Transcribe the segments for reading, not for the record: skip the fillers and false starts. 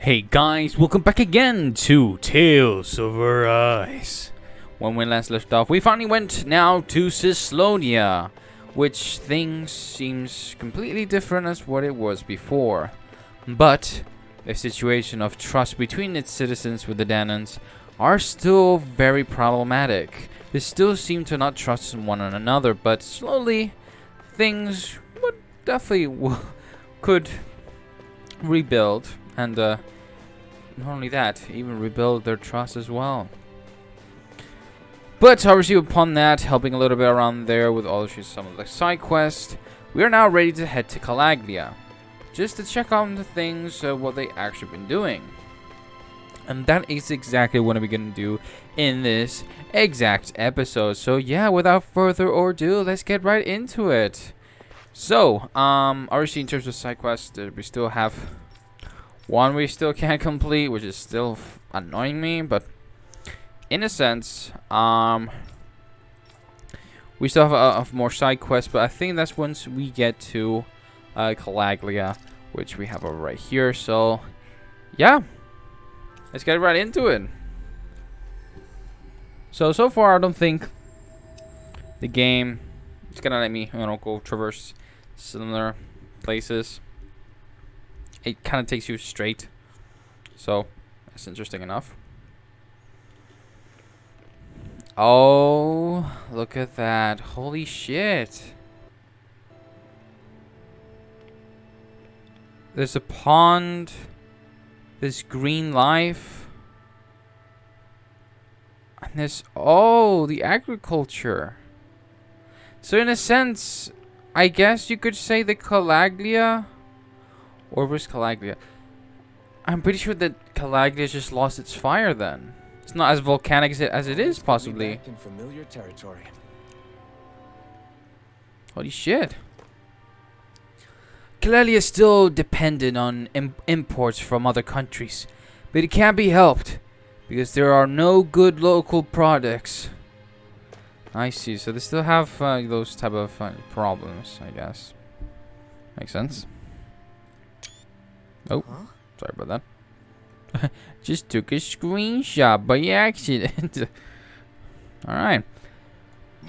Hey guys, welcome back again to Tales of Arise. When we last left off, we finally went now to Cislonia, which things seems completely different as what it was before. But a situation of trust between its citizens with the Danans are still very problematic. They still seem to not trust one another, but slowly things would definitely could rebuild and not only that, even rebuild their trust as well. But obviously upon that, helping a little bit around there with all some of the side quests, we are now ready to head to Calaglia, just to check on the things, what they actually been doing. And that is exactly what we're going to do in this exact episode. So yeah, without further ado, let's get right into it. So, obviously in terms of side quests, we still have one we still can't complete, which is still annoying me, but in a sense, we still have more side quests, but I think that's once we get to Calaglia, which we have over right here. So, yeah, let's get right into it. So far, I don't think the game is gonna let me, go traverse similar places. It kind of takes you straight, so that's interesting enough. Oh, look at that. Holy shit. There's a pond. There's green life. And there's, oh, the agriculture. So in a sense, I guess you could say the Calaglia. Or where's Calaglia? I'm pretty sure that Calaglia just lost its fire then. It's not as volcanic as it is, possibly. Back in familiar territory. Holy shit. Calaglia is still dependent on imports from other countries. But it can't be helped, because there are no good local products. I see, so they still have those type of problems, I guess. Makes sense. Oh, sorry about that. Just took a screenshot by accident. Alright.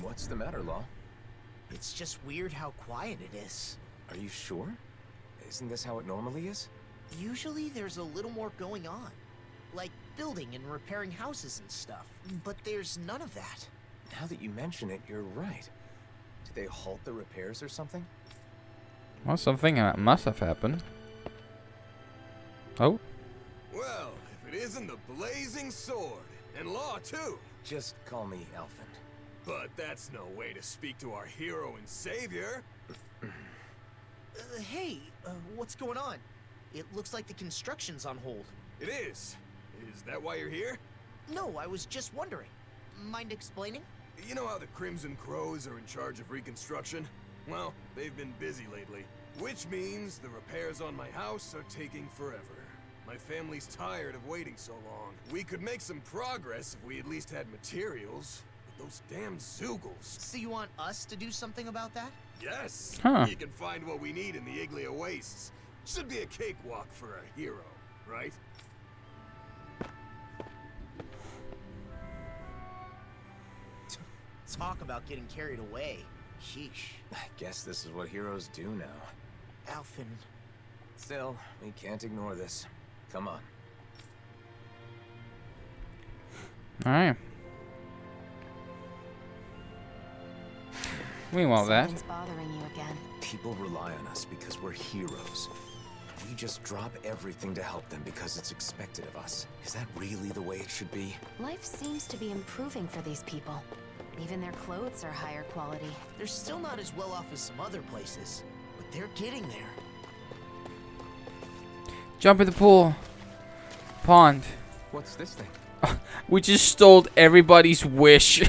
What's the matter, Law? It's just weird how quiet it is. Are you sure? Isn't this how it normally is? Usually there's a little more going on. Like building and repairing houses and stuff. But there's none of that. Now that you mention it, you're right. Did they halt the repairs or something? Well, something must have happened. Oh. Well, if it isn't the blazing sword, and Law too. Just call me Elfin. But that's no way to speak to our hero and savior. Hey, what's going on? It looks like the construction's on hold. It is. Is that why you're here? No, I was just wondering. Mind explaining? You know how the Crimson Crows are in charge of reconstruction? Well, they've been busy lately, which means the repairs on my house are taking forever. My family's tired of waiting so long. We could make some progress if we at least had materials. But those damn Zoogles. So you want us to do something about that? Yes. Huh. We can find what we need in the Iglia Wastes. Should be a cakewalk for a hero, right? Talk about getting carried away. Sheesh. I guess this is what heroes do now. Alphen. Still, we can't ignore this. Come on. Alright. Meanwhile, Something's bothering you again. People rely on us because we're heroes. We just drop everything to help them because it's expected of us. Is that really the way it should be? Life seems to be improving for these people. Even their clothes are higher quality. They're still not as well off as some other places, but they're getting there. Jump in the pool. Pond. What's this thing? We just stole everybody's wish.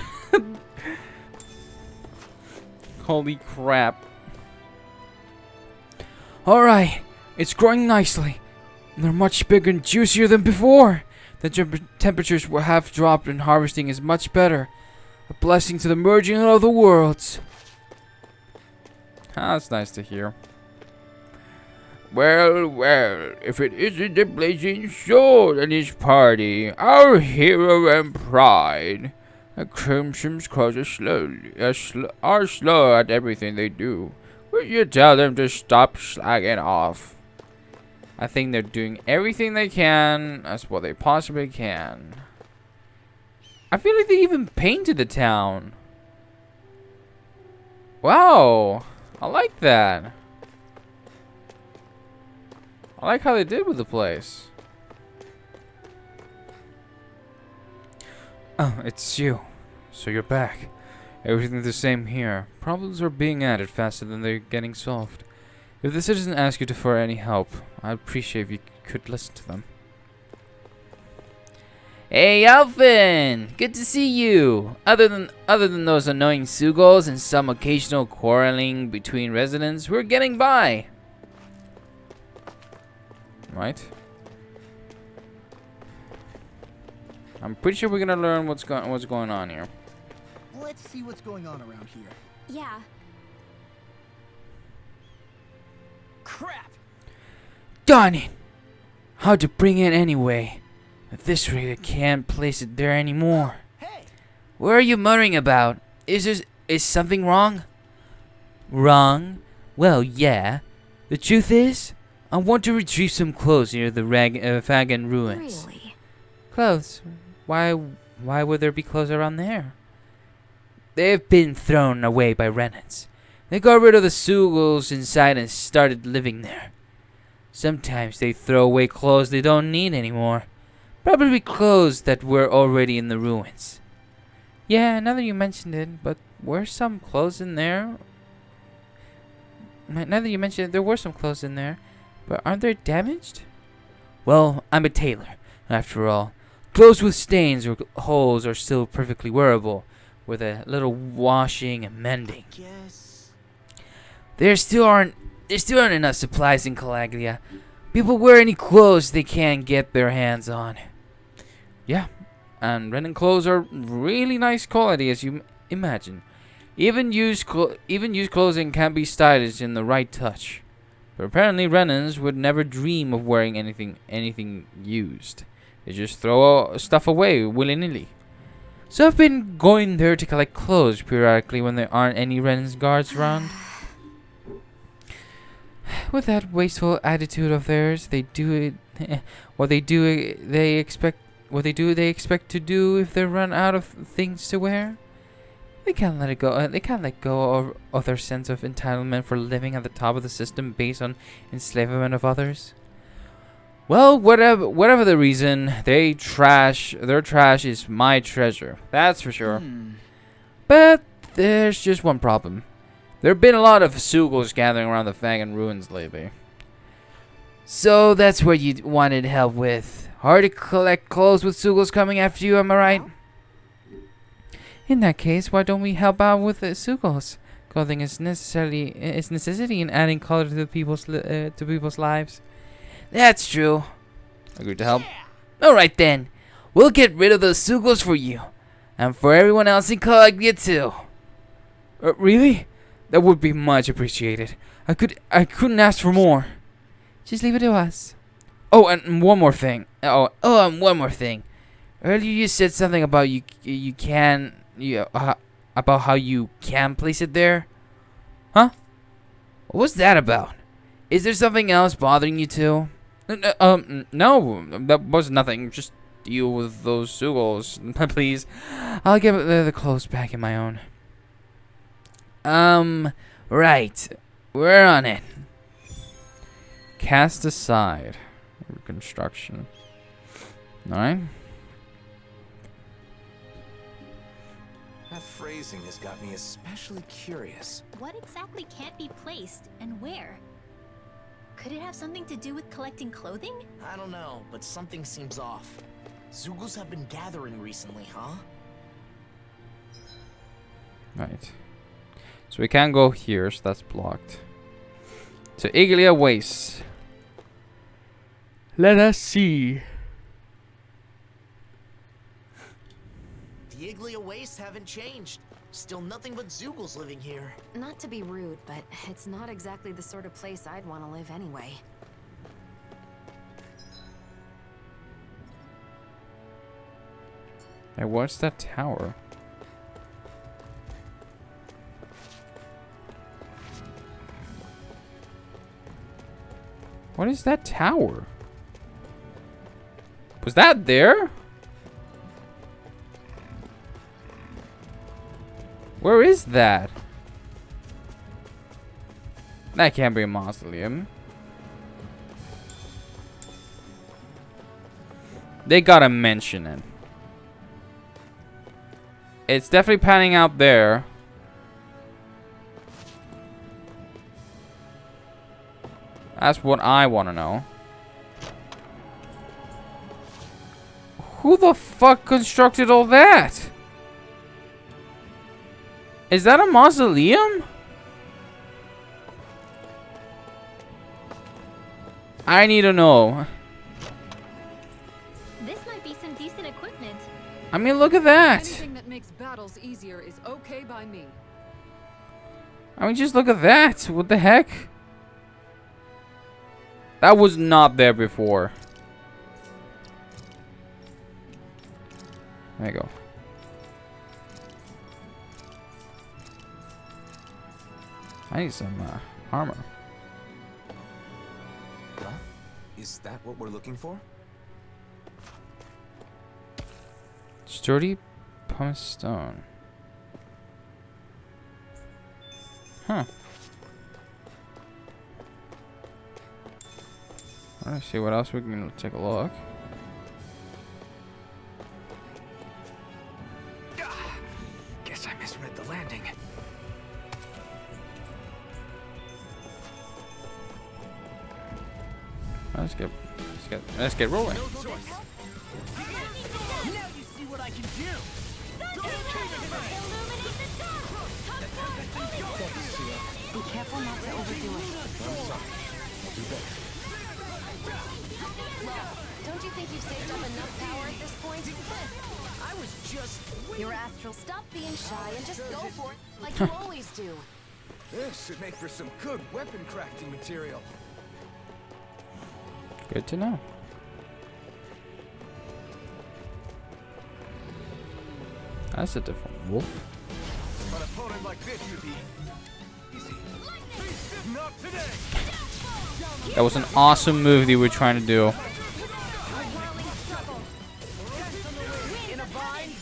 Holy crap. Alright. It's growing nicely. They're much bigger and juicier than before. The temperatures have dropped and harvesting is much better. A blessing to the merging of the worlds. Ah, that's nice to hear. Well, well, if it isn't the blazing sword and his party, our hero and pride. The Crimson's Crows are slow at everything they do. Will you tell them to stop slagging off? I think they're doing everything they can as what they possibly can. I feel like they even painted the town. Wow, I like that. I like how they did with the place. Oh, it's you. So you're back. Everything's the same here. Problems are being added faster than they're getting solved. If the citizens ask you for any help, I'd appreciate if you could listen to them. Hey, Alvin! Good to see you. Other than those annoying Sugals and some occasional quarreling between residents, we're getting by. Right? I'm pretty sure we're gonna learn what's going on here. Let's see what's going on around here. Yeah. Crap! Darn it! How'd to bring it anyway? At this rate, I can't place it there anymore. Hey! What are you muttering about? Is something wrong? Wrong? Well, yeah. The truth is, I want to retrieve some clothes near the Fagan ruins. Really? Clothes? Why would there be clothes around there? They've been thrown away by Renans. They got rid of the Sugals inside and started living there. Sometimes they throw away clothes they don't need anymore. Probably clothes that were already in the ruins. Yeah, now that you mentioned it, but were some clothes in there? Now that you mentioned it, there were some clothes in there, but aren't they damaged? Well, I'm a tailor, after all. Clothes with stains or holes are still perfectly wearable, with a little washing and mending. Guess. There still aren't enough supplies in Calaglia. People wear any clothes they can get their hands on. Yeah, and Renan clothes are really nice quality, as you imagine. Even used clothing can be stylish in the right touch. But apparently Renans would never dream of wearing anything used. They just throw stuff away willy-nilly. So I've been going there to collect clothes periodically when there aren't any Renans guards around. With that wasteful attitude of theirs, they expect to do if they run out of things to wear. They can't let it go. They can't let go of their sense of entitlement for living at the top of the system based on enslavement of others. Well, whatever the reason, their trash is my treasure. That's for sure. But there's just one problem. There have been a lot of Sugals gathering around the Fagan ruins lately. So that's what you wanted help with. Hard to collect clothes with Sugals coming after you, am I right? In that case, why don't we help out with the Sugals? Clothing is necessity in adding color to people's lives. That's true. Agreed to help. Alright then. We'll get rid of those Sugals for you. And for everyone else in Calaglia too. Really? That would be much appreciated. I couldn't ask for more. Just leave it to us. Oh, and one more thing. And one more thing. Earlier you said something about about how you can place it there. Huh? What was that about? Is there something else bothering you too? No, that was nothing. Just deal with those Sugals, please. I'll get the clothes back in my own. Right. We're on it. Cast aside. Reconstruction. Alright. That phrasing has got me especially curious. What exactly can't be placed, and where? Could it have something to do with collecting clothing? I don't know, but something seems off. Zugals have been gathering recently, huh? Right. So we can't go here, so that's blocked. To Iglia Waste. Let us see. The Iglia wastes haven't changed. Still nothing but Zugals living here. Not to be rude, but it's not exactly the sort of place I'd want to live anyway. Hey, what's that tower? What is that tower? Was that there? Where is that? That can't be a mausoleum. They gotta mention it. It's definitely panning out there. That's what I want to know. Who the fuck constructed all that? Is that a mausoleum? I need to know. This might be some decent equipment. I mean, look at that. Anything that makes battles easier is okay by me. I mean, just look at that. What the heck? That was not there before. There you go. I need some armor. Huh? Is that what we're looking for? Sturdy pumice stone. Huh. Let's see what else we can take a look. Guess I misread the landing. Let's get rolling. Now you see what I can do. Be careful not to overdo it. I'm sorry. I'll do better. Don't you think you've saved up enough power at this point? I was just... Your astral, stop being shy and just go for it like you always do. This should make for some good weapon crafting material. Good to know. That's a different wolf. An opponent like this should be easy. Not today. That was an awesome move that you were trying to do. In a bind.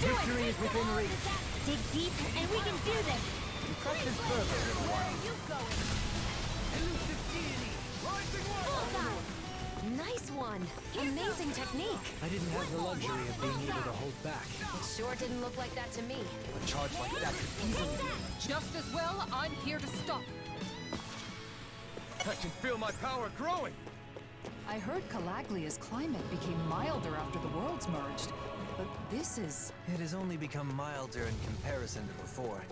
Victory is within reach. Dig deep, and we can do this. Impressive further. Where are you going? Nice one. Amazing technique. I didn't have the luxury of being able to hold back. It sure didn't look like that to me. A charge like that could easily... Just as well, I'm here to stop. I can feel my power growing. I heard Calaglia's climate became milder after the worlds merged. But this is... It has only become milder in comparison to before.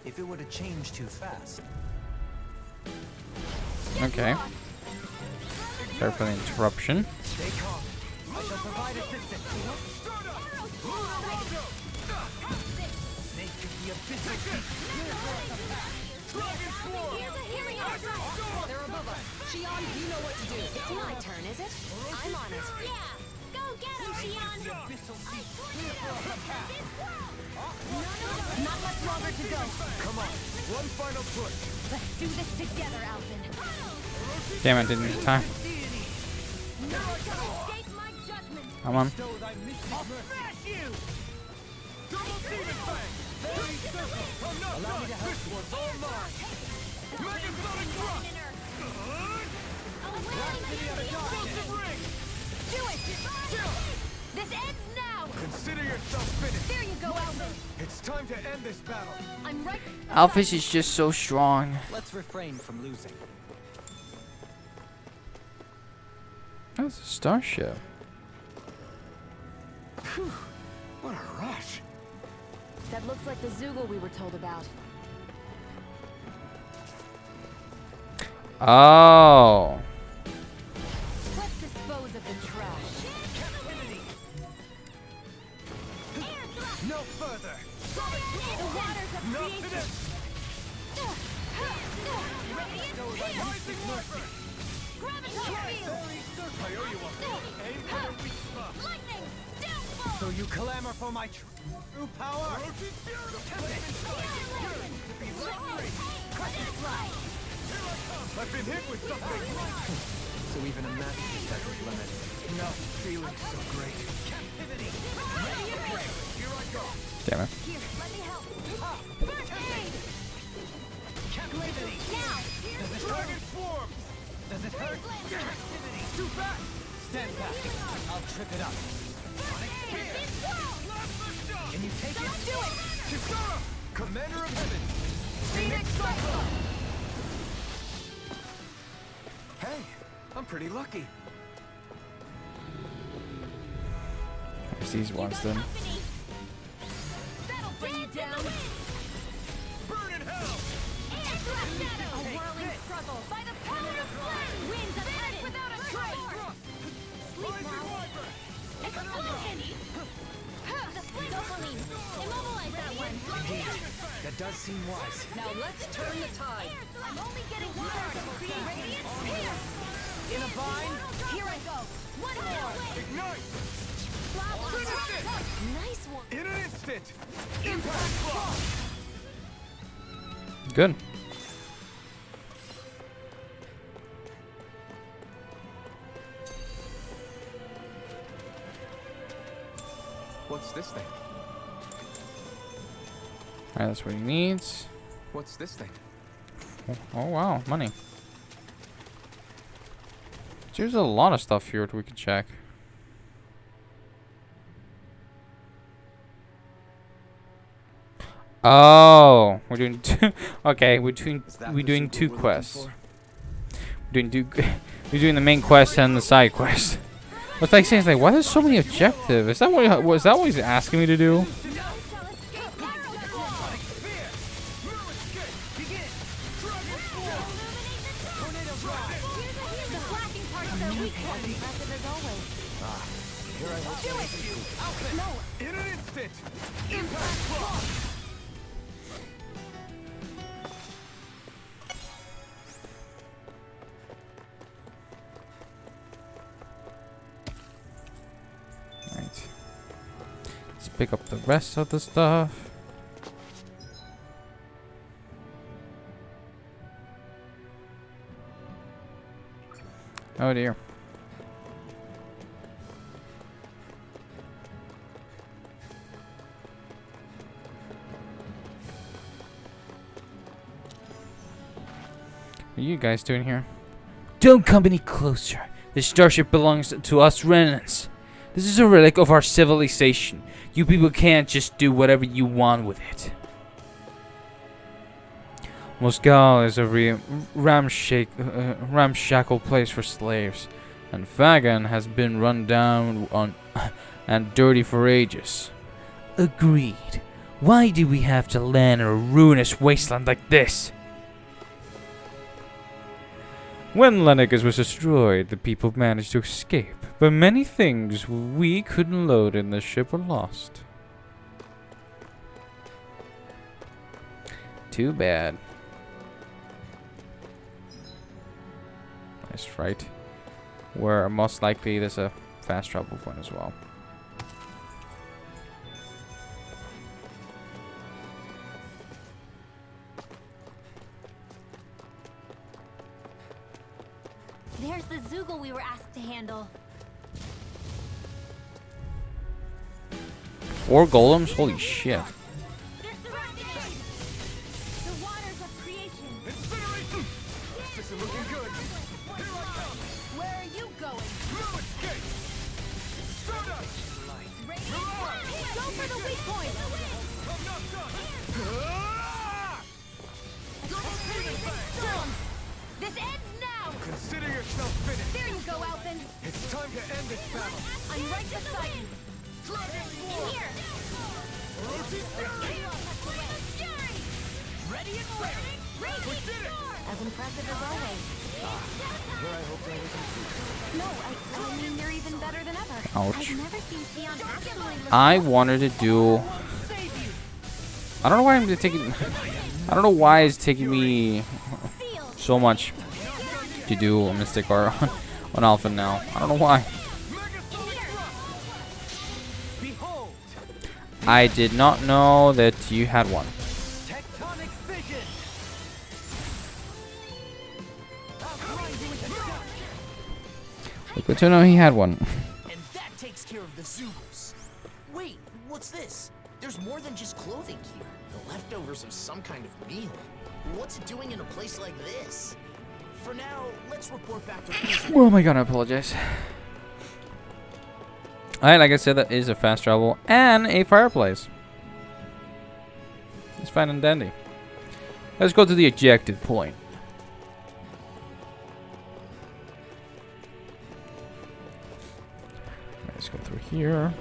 If it were to change too fast. Okay. Sorry for the interruption. Stay calm. I shall provide assistance. They could be a business. They're above us. Shion, you know what to do. It's my turn, is it? I'm on it. Yeah! Go get him, Shion! Not much longer to go. Come on, one final push. Let's do this together, Alvin. Damn it, didn't have time. Escape my judgment. Come on. Smash you! Double demon fang. Very simple. I'm not done. This one's all mine. Megasonic thrust. Explosive ring. Do it! This ends now! Consider yourself finished. There you go, Alvin. It's time to end this battle. I'm right. Alphys is just so strong. Let's refrain from losing. That's a starship. What a rush. That looks like the Zoogle we were told about. Oh. Let's dispose of the trash. No further. The waters of Not creation. today. Rising Wyvern. Graviton! So you clamor for my true power? I've been hit with something. So even a master's got his limit. No, feeling so great. Captivity! Here I go. Damn it. Here, let me help. First aid! Captivity! Now! Does it hurt? Dragon swarm. Does it hurt? Captivity! Too fast. Stand back. I'll trip it up. Can you take it? Do it! Kisara, Commander of Heaven. Phoenix Cyclone! Hey, I'm pretty lucky. There's these ones then. That'll bring you down! Burn in hell. A whirling struggle by the power of flame! Winds of heaven without a trace! Sleep now! Explosion! The flame Opaline! Immobilize that one! That does seem wise. Now let's turn the tide. I'm only getting started! Radiance here! In a bind? Here I go! One more! Ignite. Nice one! In an instant. Impact block. Good. What's this thing? Alright, that's what he needs. What's this thing? Oh wow, money. So there's a lot of stuff here that we could check. Oh, we're doing two. Okay, we're doing two quests. We're doing the main quest and the side quest. What's like saying? It's like, why there's so many objectives? Is that what he's asking me to do? In an instant. Impact block. Right. Let's pick up the rest of the stuff. Oh dear. What are you guys doing here? Don't come any closer. This starship belongs to us remnants. This is a relic of our civilization. You people can't just do whatever you want with it. Mosgal is a ramshackle place for slaves, and Fagan has been run down on and dirty for ages. Agreed. Why do we have to land in a ruinous wasteland like this? When Lennigas was destroyed, the people managed to escape, but many things we couldn't load in the ship were lost. Too bad. That's right. Where most likely there's a fast travel point as well. There's the Zoogle we were asked to handle. 4 golems? Holy shit. They're surrounding us! The waters of creation. Incineration. This isn't looking good. Here I come. Where are you going? No escape. Stardust. Go for the weak point! I'm not done. Storm! This ends now! Consider yourself finished. There you go, Alphen! It's time to end this battle. I'm right beside you! In here! Ready and ready! We did it! As impressive as always. No, I mean, you're even better than ever. Ouch. I've never seen Theon actually look I wanted to do... I don't know why I'm taking... I don't know why it's taking me so much to do a Mystic or on Alpha now. I don't know why. Behold, I did not know that you had one. tectonic fission. Good to know he had one. And that takes care of the Zoogles. Wait, what's this? There's more than just clothing here. The leftovers of some kind of meal. What's it doing in a place like this? For now, let's report back to Oh my god, I apologize. Alright, like I said, that is a fast travel and a fireplace. It's fine and dandy. Let's go to the objective point. Let's go through here.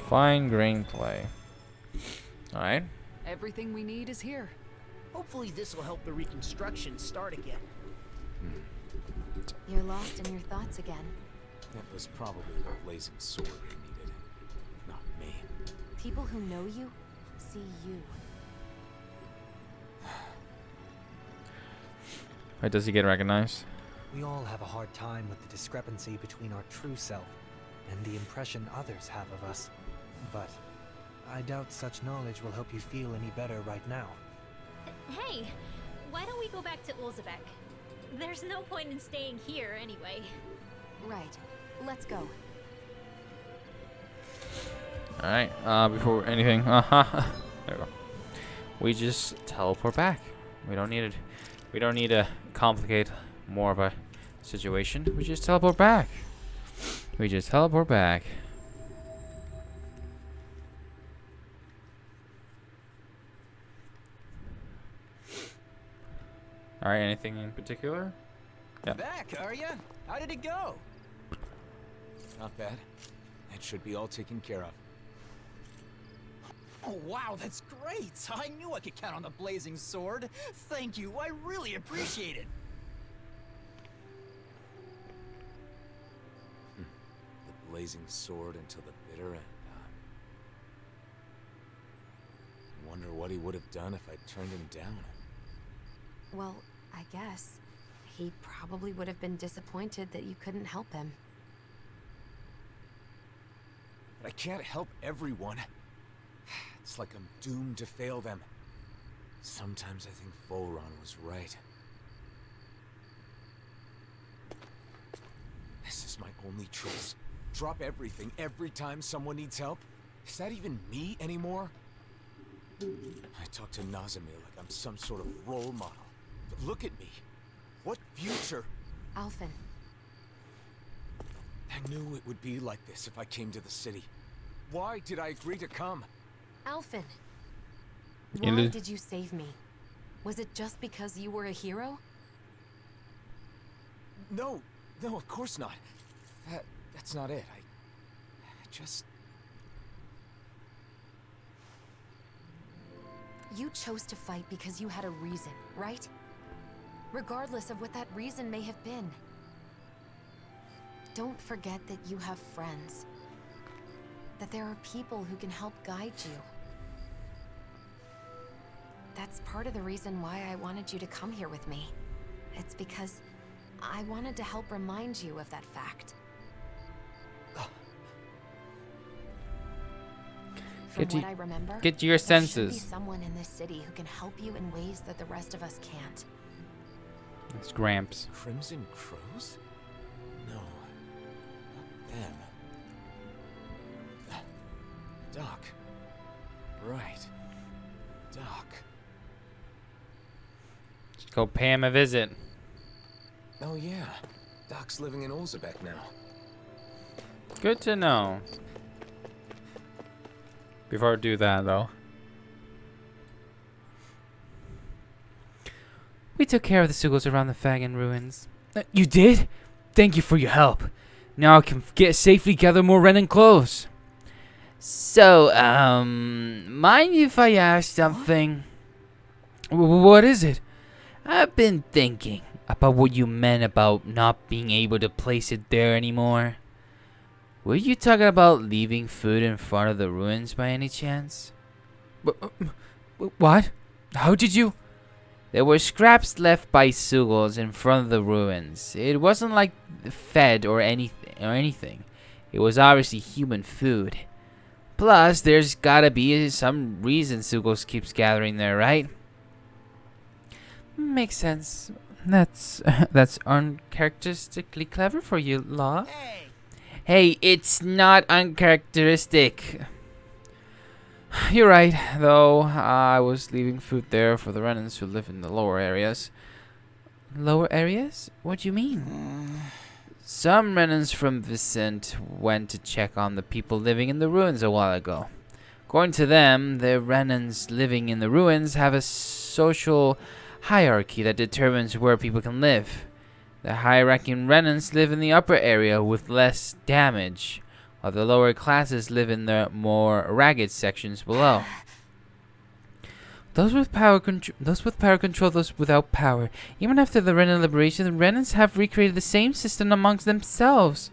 Fine grain clay. Alright. Everything we need is here. Hopefully this will help the reconstruction start again. You're lost in your thoughts again. That was probably the blazing sword we needed, not me. People who know you see you. Wait, does he get recognized? We all have a hard time with the discrepancy between our true self and the impression others have of us. But I doubt such knowledge will help you feel any better right now. Hey, why don't we go back to Ulzebek? There's no point in staying here anyway. Right. Let's go. Alright, before anything, there we go. We just teleport back. We don't need it. We don't need to complicate more of a situation. We just teleport back. We just teleport back. Alright, anything in particular? Yeah. Back, are ya? How did it go? Not bad. It should be all taken care of. Oh, wow, that's great! I knew I could count on the blazing sword. Thank you, I really appreciate it. The blazing sword until the bitter end, huh? I wonder what he would have done if I turned him down. Well, I guess. He probably would have been disappointed that you couldn't help him. But I can't help everyone. It's like I'm doomed to fail them. Sometimes I think Volron was right. This is my only choice. Drop everything every time someone needs help? Is that even me anymore? I talk to Nazimir like I'm some sort of role model. But look at me. What future? Alphen. I knew it would be like this if I came to the city. Why did I agree to come? Alphen. In Why the- did you save me? Was it just because you were a hero? No, of course not. That's not it. I just... You chose to fight because you had a reason, right? Regardless of what that reason may have been. Don't forget that you have friends. That there are people who can help guide you. That's part of the reason why I wanted you to come here with me. It's because I wanted to help remind you of that fact. From Get what to- I remember, get to your there should be senses. someone in this city who can help you in ways that the rest of us can't. It's Gramps. Crimson Crows? No. Not them. Doc. Right. Doc. Just go pay him a visit. Oh yeah. Doc's living in Olzebek now. Good to know. Before I do that, though. We took care of the Sugals around the Fagin ruins. You did? Thank you for your help. Now I can get safely gather more Renin clothes. So, mind if I ask something? What is it? I've been thinking about what you meant about not being able to place it there anymore. Were you talking about leaving food in front of the ruins by any chance? What? How did you? There were scraps left by Sugals in front of the ruins. It wasn't like fed or anything. It was obviously human food. Plus, there's gotta be some reason Sugals keeps gathering there, right? Makes sense. That's uncharacteristically clever for you, Law. Hey! Hey, it's not uncharacteristic. You're right, though. I was leaving food there for the Renans who live in the lower areas. Lower areas? What do you mean? Some Renans from Vicent went to check on the people living in the ruins a while ago. According to them, the Renans living in the ruins have a social hierarchy that determines where people can live. The high-ranking Renans live in the upper area with less damage, while the lower classes live in the more ragged sections below. Those with power control those without power. Even after the Renan liberation, the Renans have recreated the same system amongst themselves.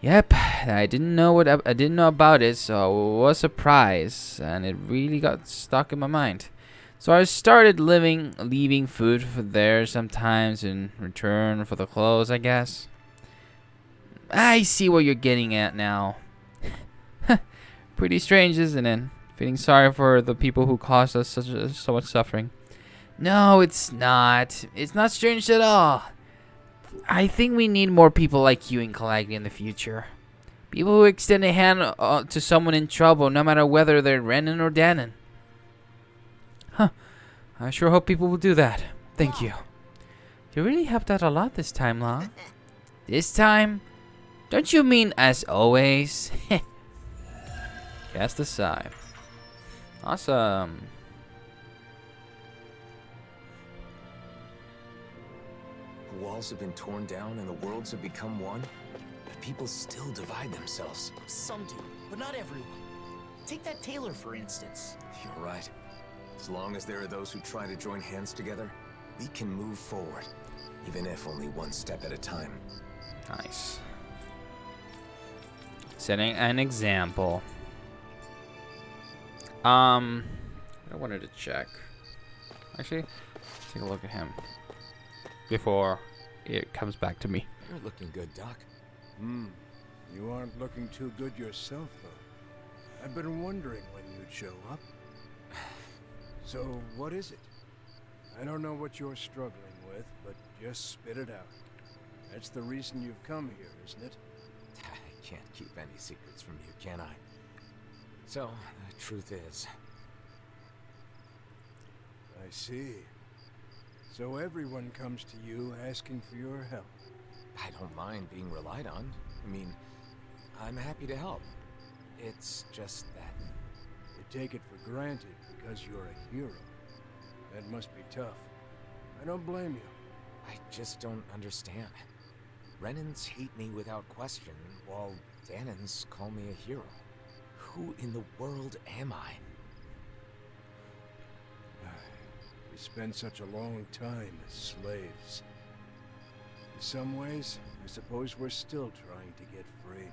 Yep, I didn't know about it, so it was a surprise, and it really got stuck in my mind. So I started leaving food for there sometimes in return for the clothes, I guess. I see what you're getting at now. Pretty strange, isn't it? Feeling sorry for the people who caused us so much suffering. No, it's not. It's not strange at all. I think we need more people like you in Calagnia in the future. People who extend a hand to someone in trouble, no matter whether they're Renan or Danon. Huh. I sure hope people will do that. Thank you. You really helped out a lot this time, La. This time? Don't you mean as always? Cast aside. Awesome. The walls have been torn down and the worlds have become one. But people still divide themselves. Some do, but not everyone. Take that tailor, for instance. You're right. As long as there are those who try to join hands together, we can move forward. Even if only one step at a time. Nice. Setting an example. I wanted to check. Actually, take a look at him before it comes back to me. You're looking good, Doc. You aren't looking too good yourself, though. I've been wondering when you'd show up. So, what is it? I don't know what you're struggling with, but just spit it out. That's the reason you've come here, isn't it? I can't keep any secrets from you, can I? So, the truth is... I see. So everyone comes to you asking for your help. I don't mind being relied on. I mean, I'm happy to help. It's just that... You take it for granted because you're a hero. That must be tough. I don't blame you. I just don't understand. Renans hate me without question, while Danons call me a hero. Who in the world am I? We spent such a long time as slaves. In some ways, I suppose we're still trying to get free.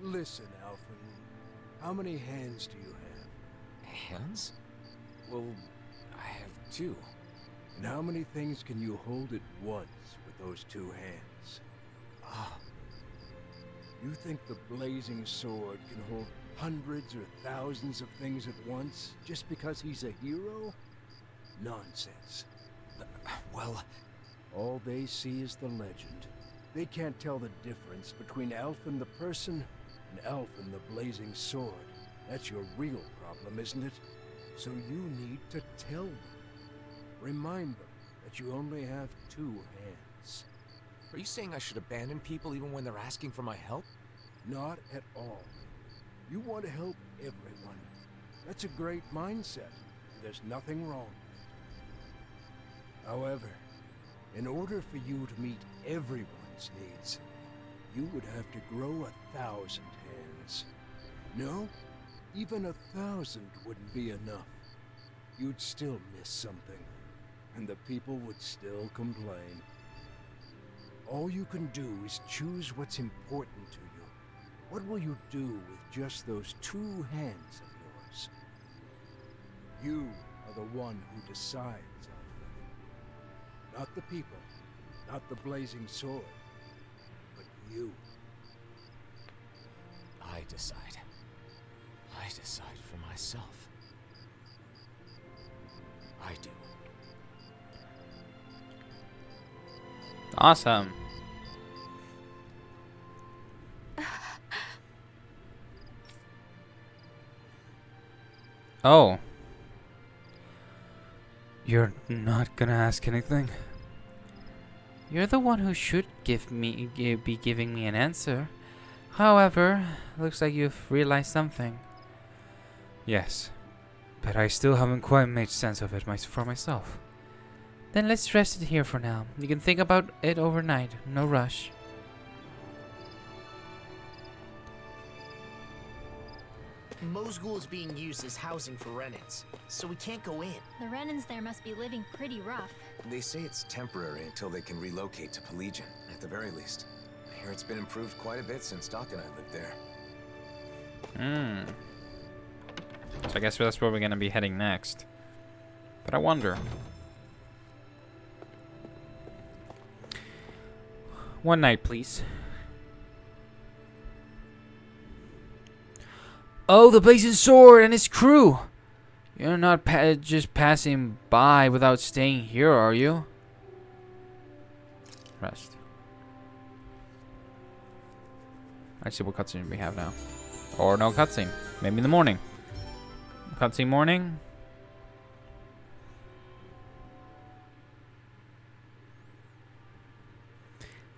Listen, Alphen, how many hands do you have? Hands? Well, I have two. And how many things can you hold at once with those two hands? Ah. You think the blazing sword can hold hundreds or thousands of things at once just because he's a hero? Nonsense. Well... All they see is the legend. They can't tell the difference between Alphen the person and Alphen the blazing sword. That's your real problem, isn't it? So you need to tell them. Remind them that you only have two hands. Are you saying I should abandon people even when they're asking for my help? Not at all. You want to help everyone. That's a great mindset. There's nothing wrong with it. However, in order for you to meet everyone's needs, you would have to grow 1,000 hands. No, even 1,000 wouldn't be enough. You'd still miss something, and the people would still complain. All you can do is choose what's important to you. What will you do with just those 2 hands of yours? You are the one who decides, Alfred. Not the people, not the blazing sword, but you. I decide. I decide for myself. I do. Awesome. Oh. You're not gonna ask anything? You're the one who should be giving me an answer. However, looks like you've realized something. Yes, but I still haven't quite made sense of it for myself. Then let's rest it here for now. You can think about it overnight. No rush. Mosgul is being used as housing for Renans, so we can't go in. The Renans there must be living pretty rough. They say it's temporary until they can relocate to Pelegion, at the very least. I hear it's been improved quite a bit since Doc and I lived there. So I guess that's where we're gonna be heading next. But I wonder. One night, please. Oh, the Blazing Sword and his crew! You're not just passing by without staying here, are you? Rest. Let's see what cutscene we have now. Or no cutscene. Maybe in the morning. Cutscene morning.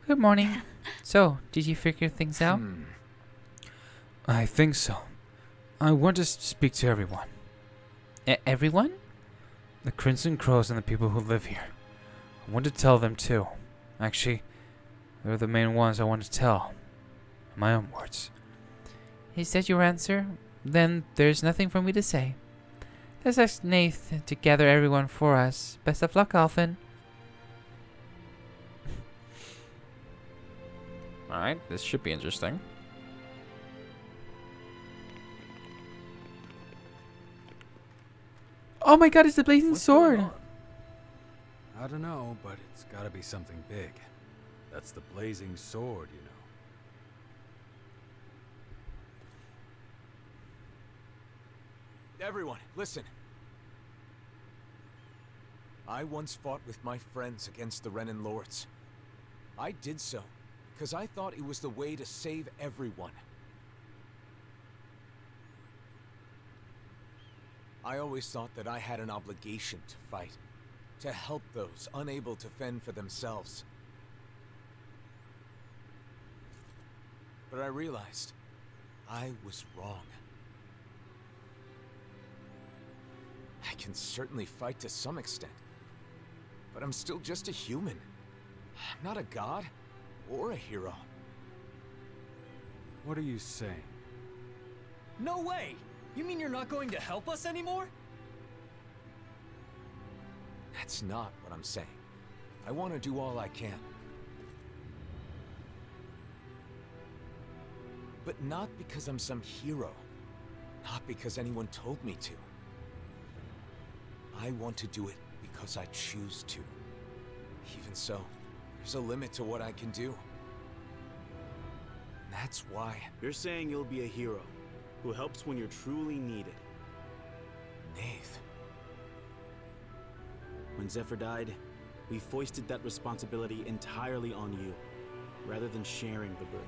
Good morning. So, did you figure things out? I think so. I want to speak to everyone. Everyone? The Crimson Crows and the people who live here. I want to tell them too. Actually, they're the main ones I want to tell. In my own words. Is that your answer? Then there's nothing for me to say. Let's ask Nath to gather everyone for us. Best of luck, Alphen. Alright, this should be interesting. Oh my god, it's the Blazing Sword! I don't know, but it's gotta be something big. That's the Blazing Sword, you know. Everyone, listen. I once fought with my friends against the Renan Lords. I did so because I thought it was the way to save everyone. I always thought that I had an obligation to fight, to help those unable to fend for themselves. But I realized I was wrong. I can certainly fight to some extent, but I'm still just a human. I'm not a god or a hero. What are you saying? No way! You mean you're not going to help us anymore? That's not what I'm saying. I want to do all I can. But not because I'm some hero. Not because anyone told me to. I want to do it because I choose to. Even so, there's a limit to what I can do. And that's why. You're saying you'll be a hero who helps when you're truly needed. Nath. When Zephyr died, we foisted that responsibility entirely on you, rather than sharing the burden.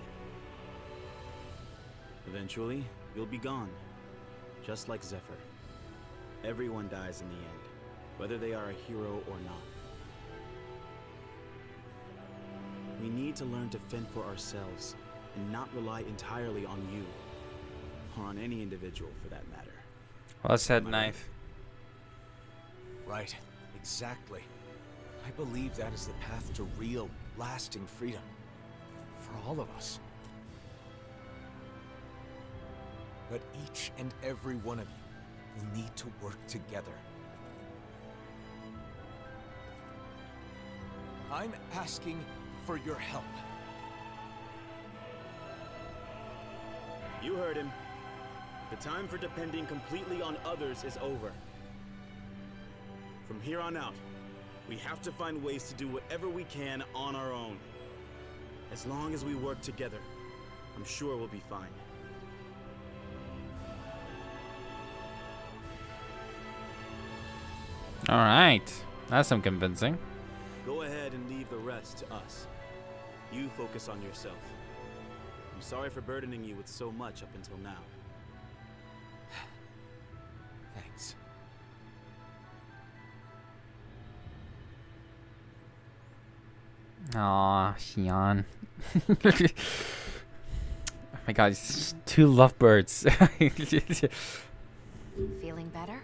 Eventually, you'll be gone, just like Zephyr. Everyone dies in the end, whether they are a hero or not. We need to learn to fend for ourselves, and not rely entirely on you, or on any individual for that matter. Well said, Knife. Right, exactly. I believe that is the path to real, lasting freedom. For all of us. But each and every one of you will need to work together. I'm asking for your help. You heard him. The time for depending completely on others is over. From here on out, we have to find ways to do whatever we can on our own. As long as we work together, I'm sure we'll be fine. Alright. That's some convincing. Go ahead and leave the rest to us. You focus on yourself. I'm sorry for burdening you with so much up until now. Thanks. Aw, Xian. Oh my god, it's two lovebirds. Feeling better?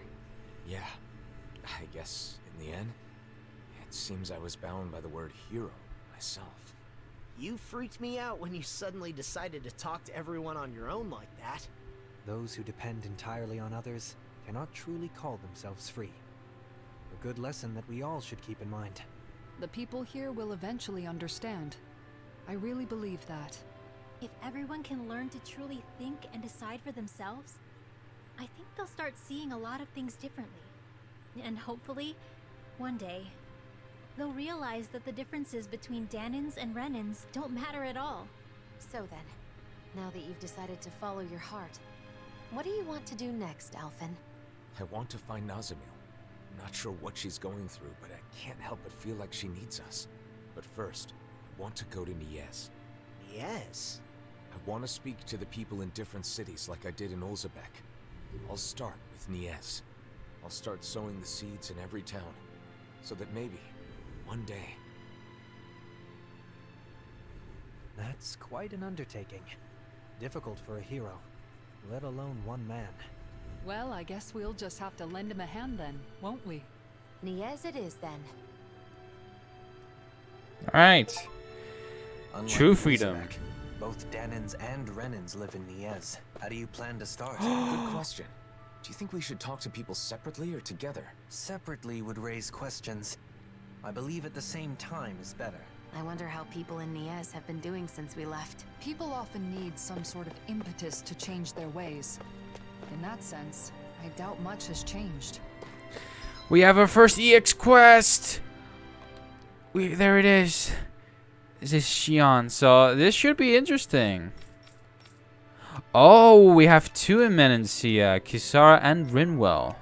Yeah, I guess in the end, it seems I was bound by the word hero myself. You freaked me out when you suddenly decided to talk to everyone on your own like that. Those who depend entirely on others cannot truly call themselves free. A good lesson that we all should keep in mind. The people here will eventually understand. I really believe that. If everyone can learn to truly think and decide for themselves, I think they'll start seeing a lot of things differently. And hopefully, one day, they'll realize that the differences between Danins and Renins don't matter at all. So then, now that you've decided to follow your heart, what do you want to do next, Alphen? I want to find Nazamil. Not sure what she's going through, but I can't help but feel like she needs us. But first, I want to go to Niez. Yes. I want to speak to the people in different cities like I did in Olzebek. I'll start with Niez. I'll start sowing the seeds in every town, so that maybe, one day... That's quite an undertaking. Difficult for a hero, let alone one man. Well, I guess we'll just have to lend him a hand then, won't we? Niez it is then. Alright. Unlike True freedom. Olzebek, both Danins and Renins live in Niez. How do you plan to start? Good question. Do you think we should talk to people separately or together? Separately would raise questions. I believe at the same time is better. I wonder how people in Niez have been doing since we left. People often need some sort of impetus to change their ways. In that sense, I doubt much has changed. We have our first EX quest. There it is. This is Xian. So this should be interesting. Oh, we have two in Menancia, Kisara and Rinwell.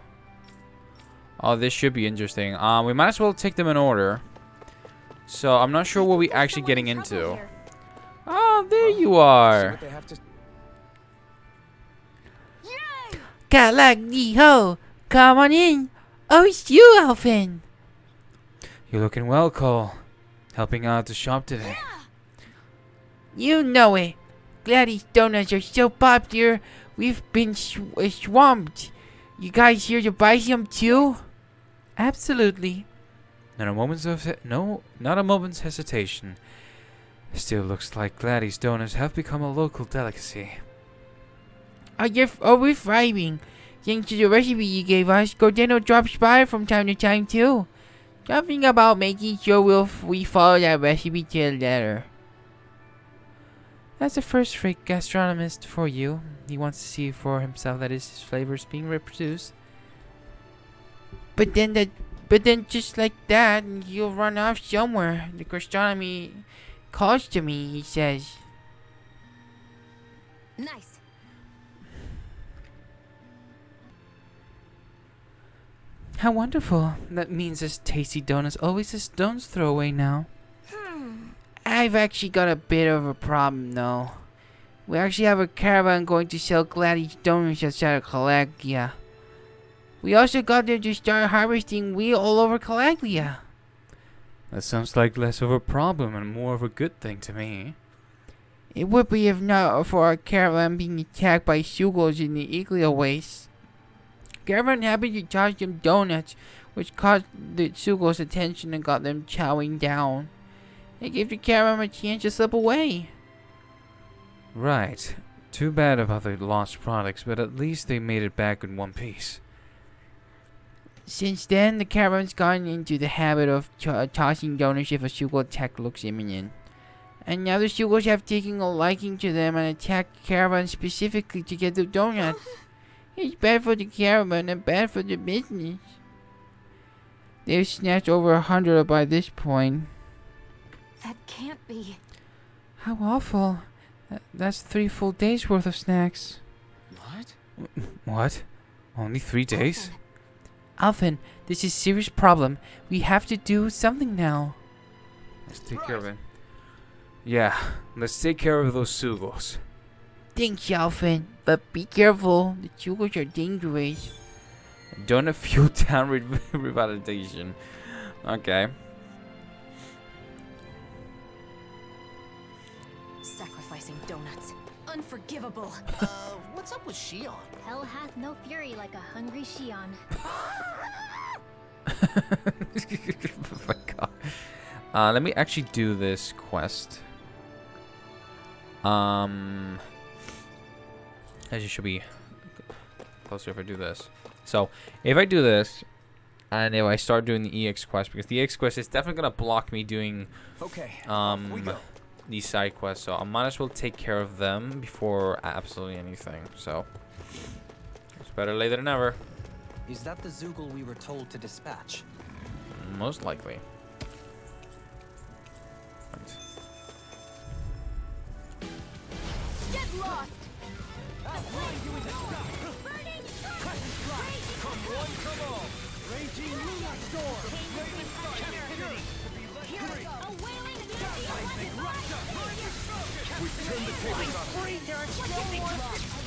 Oh, this should be interesting. We might as well take them in order. So I'm not sure what we're actually getting into. Oh, there you are. Ho, come on in. Oh, it's you, Alphen. You're looking well, Cole. Helping out at the shop today. You know it. Gladys donuts are so popular, we've been swamped. You guys here to buy some too? Absolutely. Not a moment's hesitation. Still looks like Gladys donuts have become a local delicacy. We're thriving. Thanks to the recipe you gave us, Gordeno drops by from time to time too. Something about making sure we follow that recipe to the letter. That's a first-rate gastronomist for you. He wants to see for himself that his flavors being reproduced. But then just like that, you'll run off somewhere. The gastronomy calls to me, he says. Nice. How wonderful. That means this tasty donut's always a stone's throw away now. I've actually got a bit of a problem though. We actually have a caravan going to sell Gladys donuts outside of Calaglia. We also got them to start harvesting wheat all over Calaglia. That sounds like less of a problem and more of a good thing to me. It would be if not for our caravan being attacked by Sugos in the Iglia waste. Caravan happened to toss them donuts, which caught the Sugos' attention and got them chowing down. It gave the caravan a chance to slip away. Right. Too bad about the lost products, but at least they made it back in one piece. Since then, the caravan's gotten into the habit of tossing donuts if a Sugo attack looks imminent. And now the Sugals have taken a liking to them and attacked Caravan specifically to get the donuts. It's bad for the caravan and bad for the business. They've snatched over 100 by this point. That can't be. How awful. That's 3 full days worth of snacks. What? What? Only 3 days? Alvin, this is a serious problem. We have to do something now. Let's take care of it. Yeah, let's take care of those Sugals. Thanks, Alvin. But be careful. The Sugals are dangerous. Donut fuel down revalidation. Okay. Sacrificing donuts. Unforgivable. What's up with Shion? Hell hath no fury like a hungry Shion. Oh my god. Let me actually do this quest. As you should be closer if I do this. So, if I do this, and if I start doing the EX quest, because the EX quest is definitely gonna block me doing these side quests, so I might as well take care of them before absolutely anything. So, it's better later than never. Is that the Zoogle we were told to dispatch? Most likely. Right. Get lost!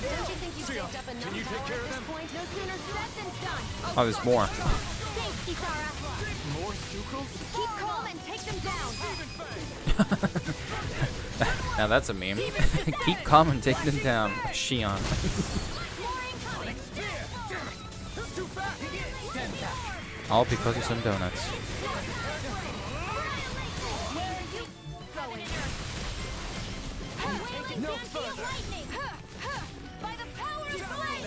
Don't you think you've saved up enough power at this point? No sooner said than done. Oh, there's more. Thanks, Kisara. More Sugals? Keep calm and take them down. Now that's a meme. Keep calm and take them down. Shion. All because of some donuts. No further. By the power of flame.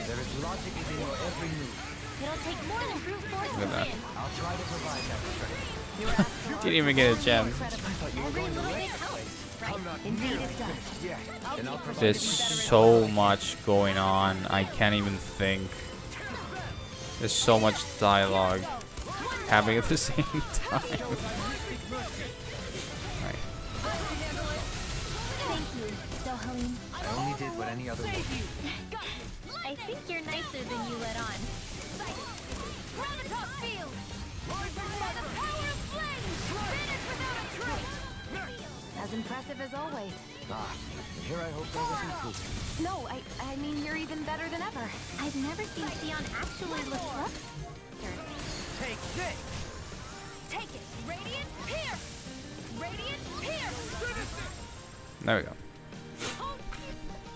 There is logic in your every move. It'll take more than brute force to Look at that. win. I'll try to provide that strength. Didn't even get a gem. Every little bit helps. Right. Indeed it does. There's so much going on. I can't even think. There's so much dialogue happening at the same time. Right. Thank you, Dohalim. I only did what any other would. I think you're nicer than you let on. Round the top field! By the power of flame! Finish without a trace! As impressive as always. Here I hope there was improvement. No, I mean you're even better than ever. I've never seen Xion actually look rough. Take this! Take it! Radiant Pierce! Radiant Pierce! There we go.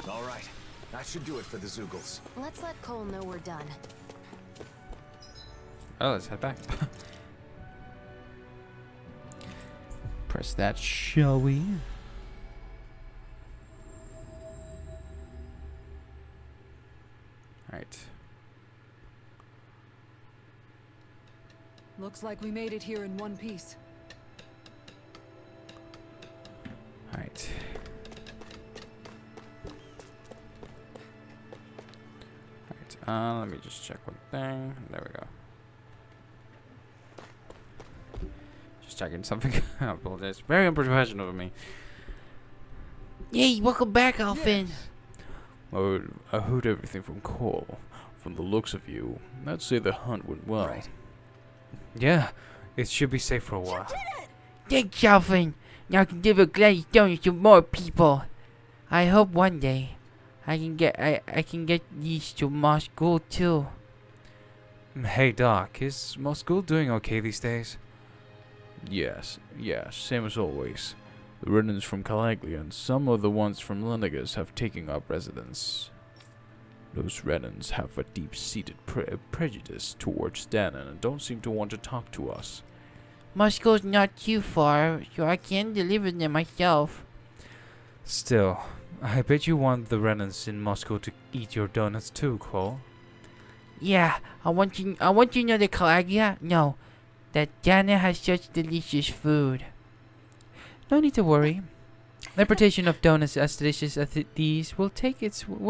All right. That should do it for the Zoogles. Let's let Cole know we're done. Oh, let's head back. Press that, shall we? Alright. Looks like we made it here in one piece. Alright. Alright, let me just check one thing. There we go. Just checking something. I apologize. Very unprofessional of me. Yay, welcome back, Alvin. I heard everything from Cole. From the looks of you, I'd say the hunt went well. Right. Yeah, it should be safe for a while. Thanks, Alvin. Now I can give a glass donuts to more people. I hope one day I can get these to Moscow too. Hey Doc, is Moscow doing okay these days? Yes, same as always. The remnants from Calaglia and some of the ones from Lenegas have taken up residence. Those remnants have a deep-seated prejudice towards Danon and don't seem to want to talk to us. Moscow's not too far, so I can deliver them myself. Still, I bet you want the remnants in Moscow to eat your donuts too, Cole. Yeah, I want you to know the Calaglia. No, that Dana has such delicious food. No need to worry. The importation of donuts as delicious as these will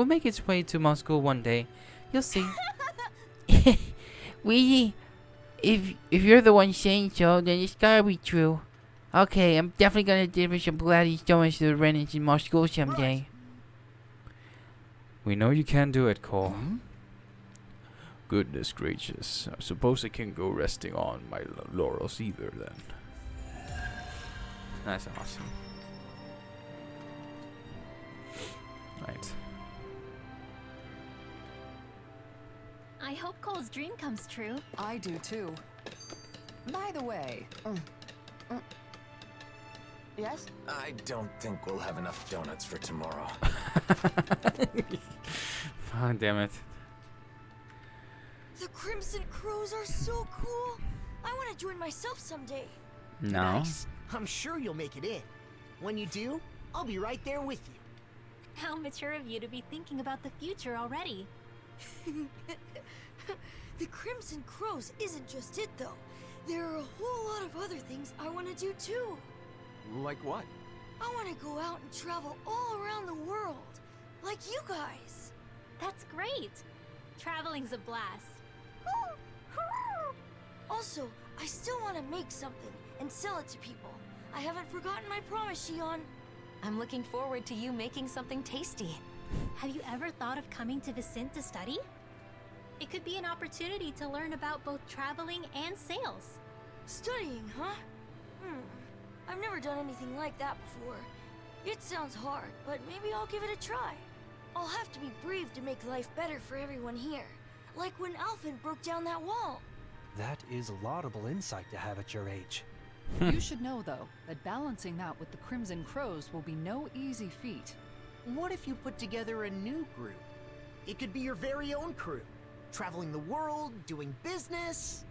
make its way to Moscow one day. You'll see. Really? If you're the one saying so, then it's gotta be true. Okay, I'm definitely gonna deliver some Gladys donuts to the Renans in Moscow someday. We know you can do it, Cole. Goodness gracious. I suppose I can't go resting on my laurels either then. That's awesome. Right. I hope Cole's dream comes true. I do too. By the way, Yes? I don't think we'll have enough donuts for tomorrow. Oh, damn it. The Crimson Crows are so cool. I want to join myself someday. No. Nice. I'm sure you'll make it in. When you do, I'll be right there with you. How mature of you to be thinking about the future already. The Crimson Crows isn't just it, though. There are a whole lot of other things I want to do, too. Like what? I want to go out and travel all around the world. Like you guys. That's great. Traveling's a blast. Also, I still want to make something and sell it to people. I haven't forgotten my promise, Shion. I'm looking forward to you making something tasty. Have you ever thought of coming to Vicente to study? It could be an opportunity to learn about both traveling and sales. Studying, huh? I've never done anything like that before. It sounds hard, but maybe I'll give it a try. I'll have to be brave to make life better for everyone here. Like when Alphen broke down that wall. That is laudable insight to have at your age. you should know, though, that balancing that with the Crimson Crows will be no easy feat. What if you put together a new group? It could be your very own crew. Traveling the world, doing business.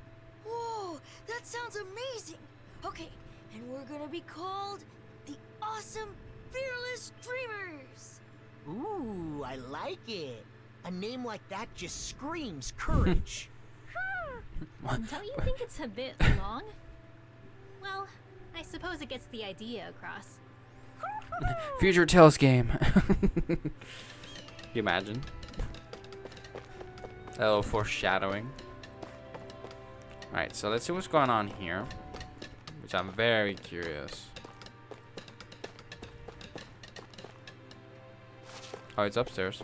Whoa, that sounds amazing. Okay, and we're gonna be called the Awesome Fearless Dreamers. Ooh, I like it. A name like that just screams courage. Don't you think it's a bit long? Well, I suppose it gets the idea across. Future Tales game. Can you imagine? A little foreshadowing. Alright, so let's see what's going on here. Which I'm very curious. Oh, it's upstairs.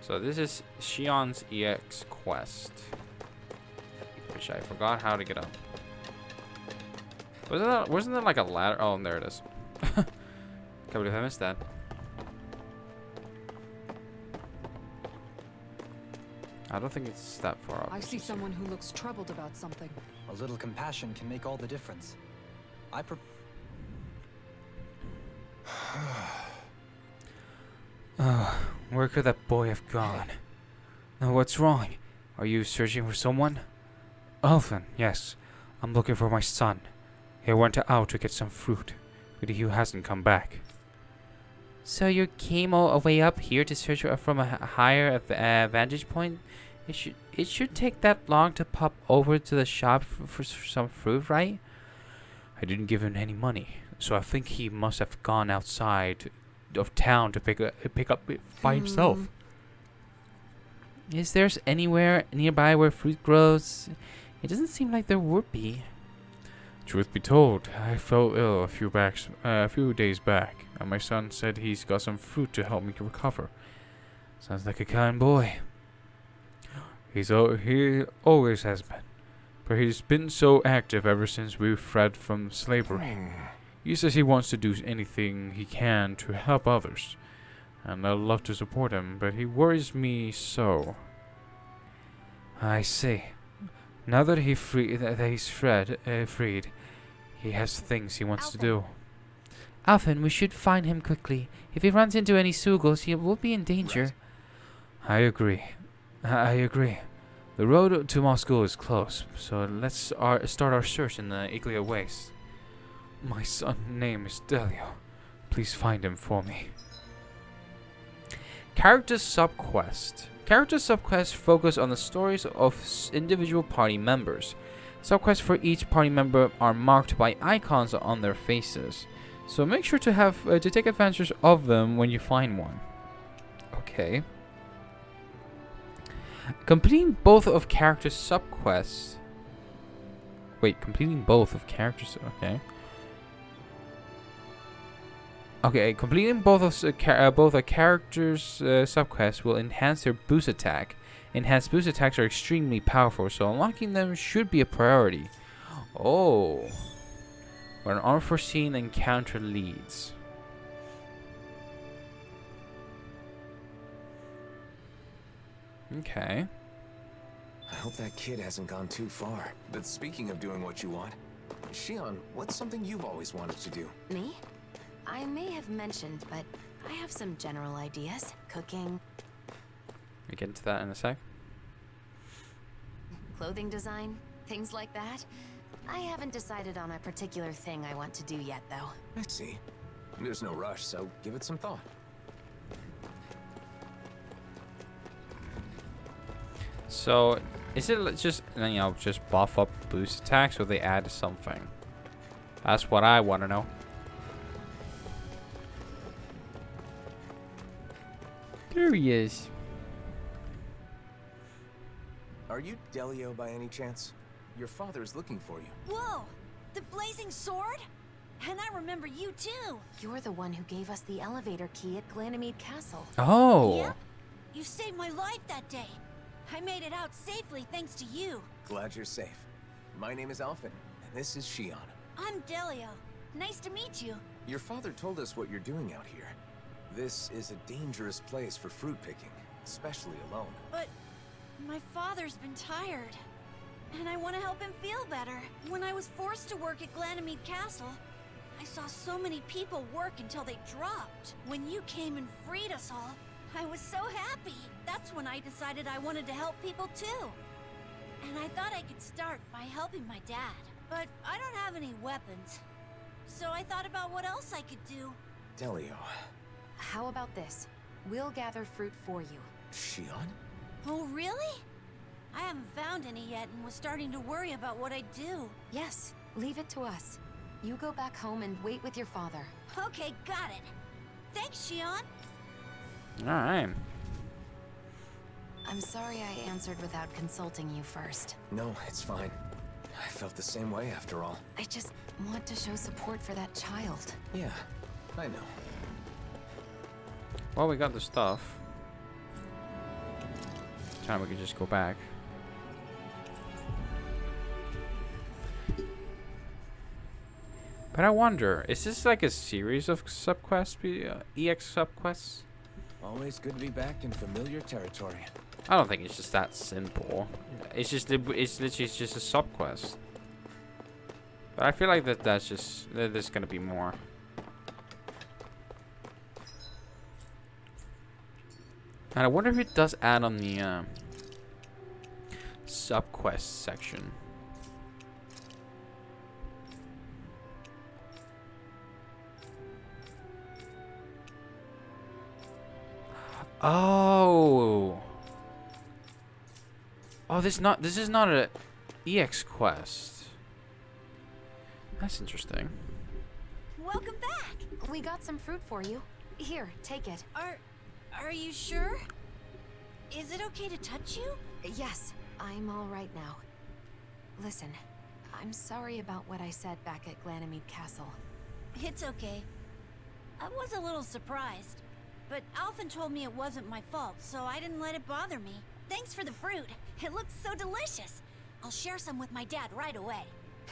So this is Shion's EX quest. Which I forgot how to get up. Wasn't there like a ladder? Oh, there it is. Can't believe I missed that. I don't think it's that far up. I see someone who looks troubled about something. A little compassion can make all the difference. Where could that boy have gone? What's wrong? Are you searching for someone? Alphen, yes. I'm looking for my son. He went out to get some fruit, but he hasn't come back. So you came all the way up here to search from a higher vantage point? It should take that long to pop over to the shop for some fruit, right? I didn't give him any money, so I think he must have gone outside of town to pick up it by himself. Is there anywhere nearby where fruit grows? It doesn't seem like there would be. Truth be told, I fell ill a few days back, and my son said he's got some fruit to help me recover. Sounds like a kind boy. He always has been, but he's been so active ever since we fled from slavery. He says he wants to do anything he can to help others, and I'd love to support him, but he worries me so. I see. Now that he's freed, he has things he wants to do. Alphen, we should find him quickly. If he runs into any Sugos, he will be in danger. I agree. The road to Moscow is close, so let's start our search in the Iglia Waste. My son's name is Delio. Please find him for me. Character subquest. Character subquests focus on the stories of individual party members. Subquests for each party member are marked by icons on their faces, so make sure to have to take advantage of them when you find one. Okay. Completing both of character subquests. Wait, completing both of characters. Okay. Okay, completing both of both a character's subquests will enhance their boost attack. Enhanced boost attacks are extremely powerful, so unlocking them should be a priority. Oh, where an unforeseen encounter leads. Okay. I hope that kid hasn't gone too far. But speaking of doing what you want, Shion, what's something you've always wanted to do? Me? I may have mentioned, but I have some general ideas. Cooking, We get into that in a sec. clothing design, things like that. I haven't decided on a particular thing I want to do yet, though. I see. There's no rush, so give it some thought. So, is it just, just buff up boost attacks, or they add something? That's what I want to know. There he is. Are you Delio by any chance? Your father is looking for you. Whoa! The blazing sword? And I remember you too. You're the one who gave us the elevator key at Ganymede Castle. Oh. Yep. You saved my life that day. I made it out safely thanks to you. Glad you're safe. My name is Alphen, and this is Shion. I'm Delio. Nice to meet you. Your father told us what you're doing out here. This is a dangerous place for fruit picking, especially alone. But my father's been tired, and I want to help him feel better. When I was forced to work at Ganymede Castle, I saw so many people work until they dropped. When you came and freed us all, I was so happy. That's when I decided I wanted to help people too. And I thought I could start by helping my dad. But I don't have any weapons. So I thought about what else I could do. Delio. How about this? We'll gather fruit for you. Shion? Oh, really? I haven't found any yet and was starting to worry about what I'd do. Yes, leave it to us. You go back home and wait with your father. Okay, got it. Thanks, Shion. Alright. I'm sorry I answered without consulting you first. No, it's fine. I felt the same way after all. I just want to show support for that child. Yeah, I know. Well, we got the stuff. Time we can just go back. But I wonder, is this like a series of subquests, EX subquests? Always good to be back in familiar territory. I don't think it's just that simple. It's literally just a subquest. But I feel like there's gonna be more. And I wonder if it does add on the subquest section. Oh. Oh, this is not a EX quest. That's interesting. Welcome back. We got some fruit for you. Here, take it. Are you sure? Is it okay to touch you? Yes, I'm all right now. Listen, I'm sorry about what I said back at Ganymede Castle. It's okay. I was a little surprised, but Alphen told me it wasn't my fault, so I didn't let it bother me. Thanks for the fruit. It looks so delicious. I'll share some with my dad right away.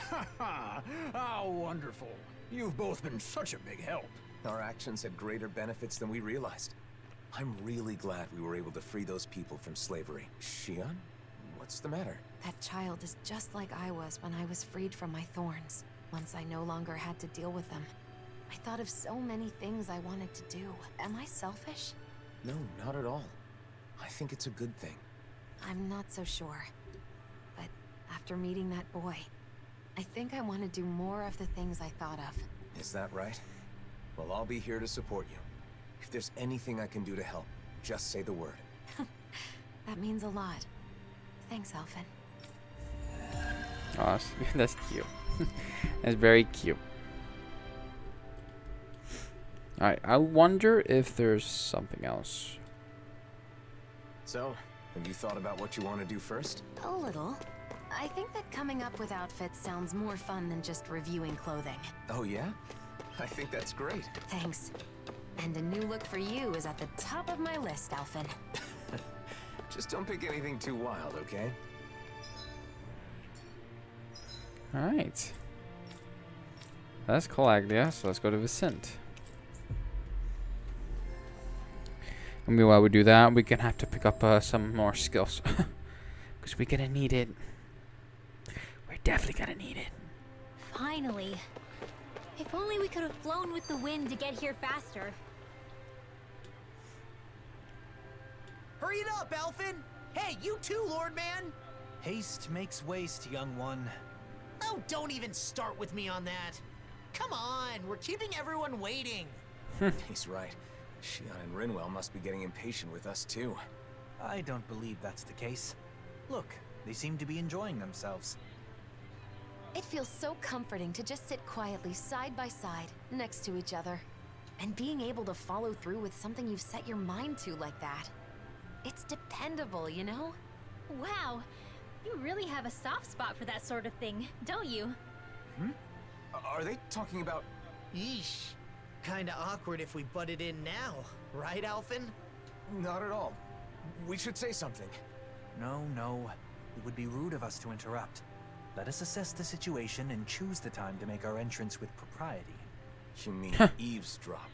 Ha ha! How wonderful. You've both been such a big help. Our actions had greater benefits than we realized. I'm really glad we were able to free those people from slavery. Shion? What's the matter? That child is just like I was when I was freed from my thorns. Once I no longer had to deal with them. I thought of so many things I wanted to do. Am I selfish? No, not at all. I think it's a good thing. I'm not so sure. But after meeting that boy, I think I want to do more of the things I thought of. Is that right? Well, I'll be here to support you. If there's anything I can do to help, just say the word. That means a lot. Thanks, Alphen. Oh, that's cute. That's very cute. Alright, I wonder if there's something else. So, have you thought about what you want to do first? A little. I think that coming up with outfits sounds more fun than just reviewing clothing. Oh yeah? I think that's great. Thanks. And a new look for you is at the top of my list, Alphen. Just don't pick anything too wild, okay? Alright. That's Calaglia, so let's go to Vicent. And meanwhile we do that, we're gonna have to pick up some more skills. Because we're gonna need it. We're definitely gonna need it. Finally. If only we could have flown with the wind to get here faster. Hurry it up, Alphen! Hey, you too, Lord Man! Haste makes waste, young one. Oh, don't even start with me on that. Come on, we're keeping everyone waiting. He's right. Shion and Rinwell must be getting impatient with us too. I don't believe that's the case. Look, they seem to be enjoying themselves. It feels so comforting to just sit quietly side by side, next to each other. And being able to follow through with something you've set your mind to like that. It's dependable, you know? Wow, you really have a soft spot for that sort of thing, don't you? Hmm? Are they talking about... Yeesh. Kinda awkward if we butted in now, right, Alphen? Not at all. We should say something. No. It would be rude of us to interrupt. Let us assess the situation and choose the time to make our entrance with propriety. You mean eavesdrop?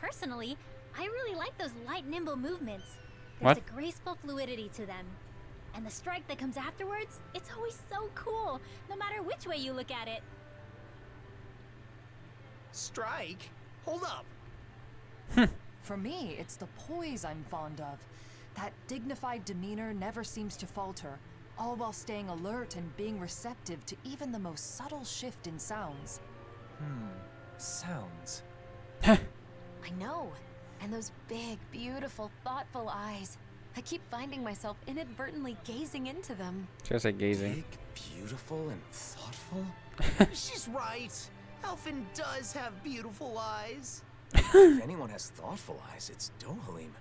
Personally, I really like those light, nimble movements. What? There's a graceful fluidity to them. And the strike that comes afterwards, it's always so cool, no matter which way you look at it. Strike? Hold up. For me, it's the poise I'm fond of. That dignified demeanor never seems to falter, all while staying alert and being receptive to even the most subtle shift in sounds. Sounds. I know. And those big, beautiful, thoughtful eyes. I keep finding myself inadvertently gazing into them. Just like gazing. Big, beautiful, and thoughtful? She's right. Alphen does have beautiful eyes. If anyone has thoughtful eyes, it's Dohalim.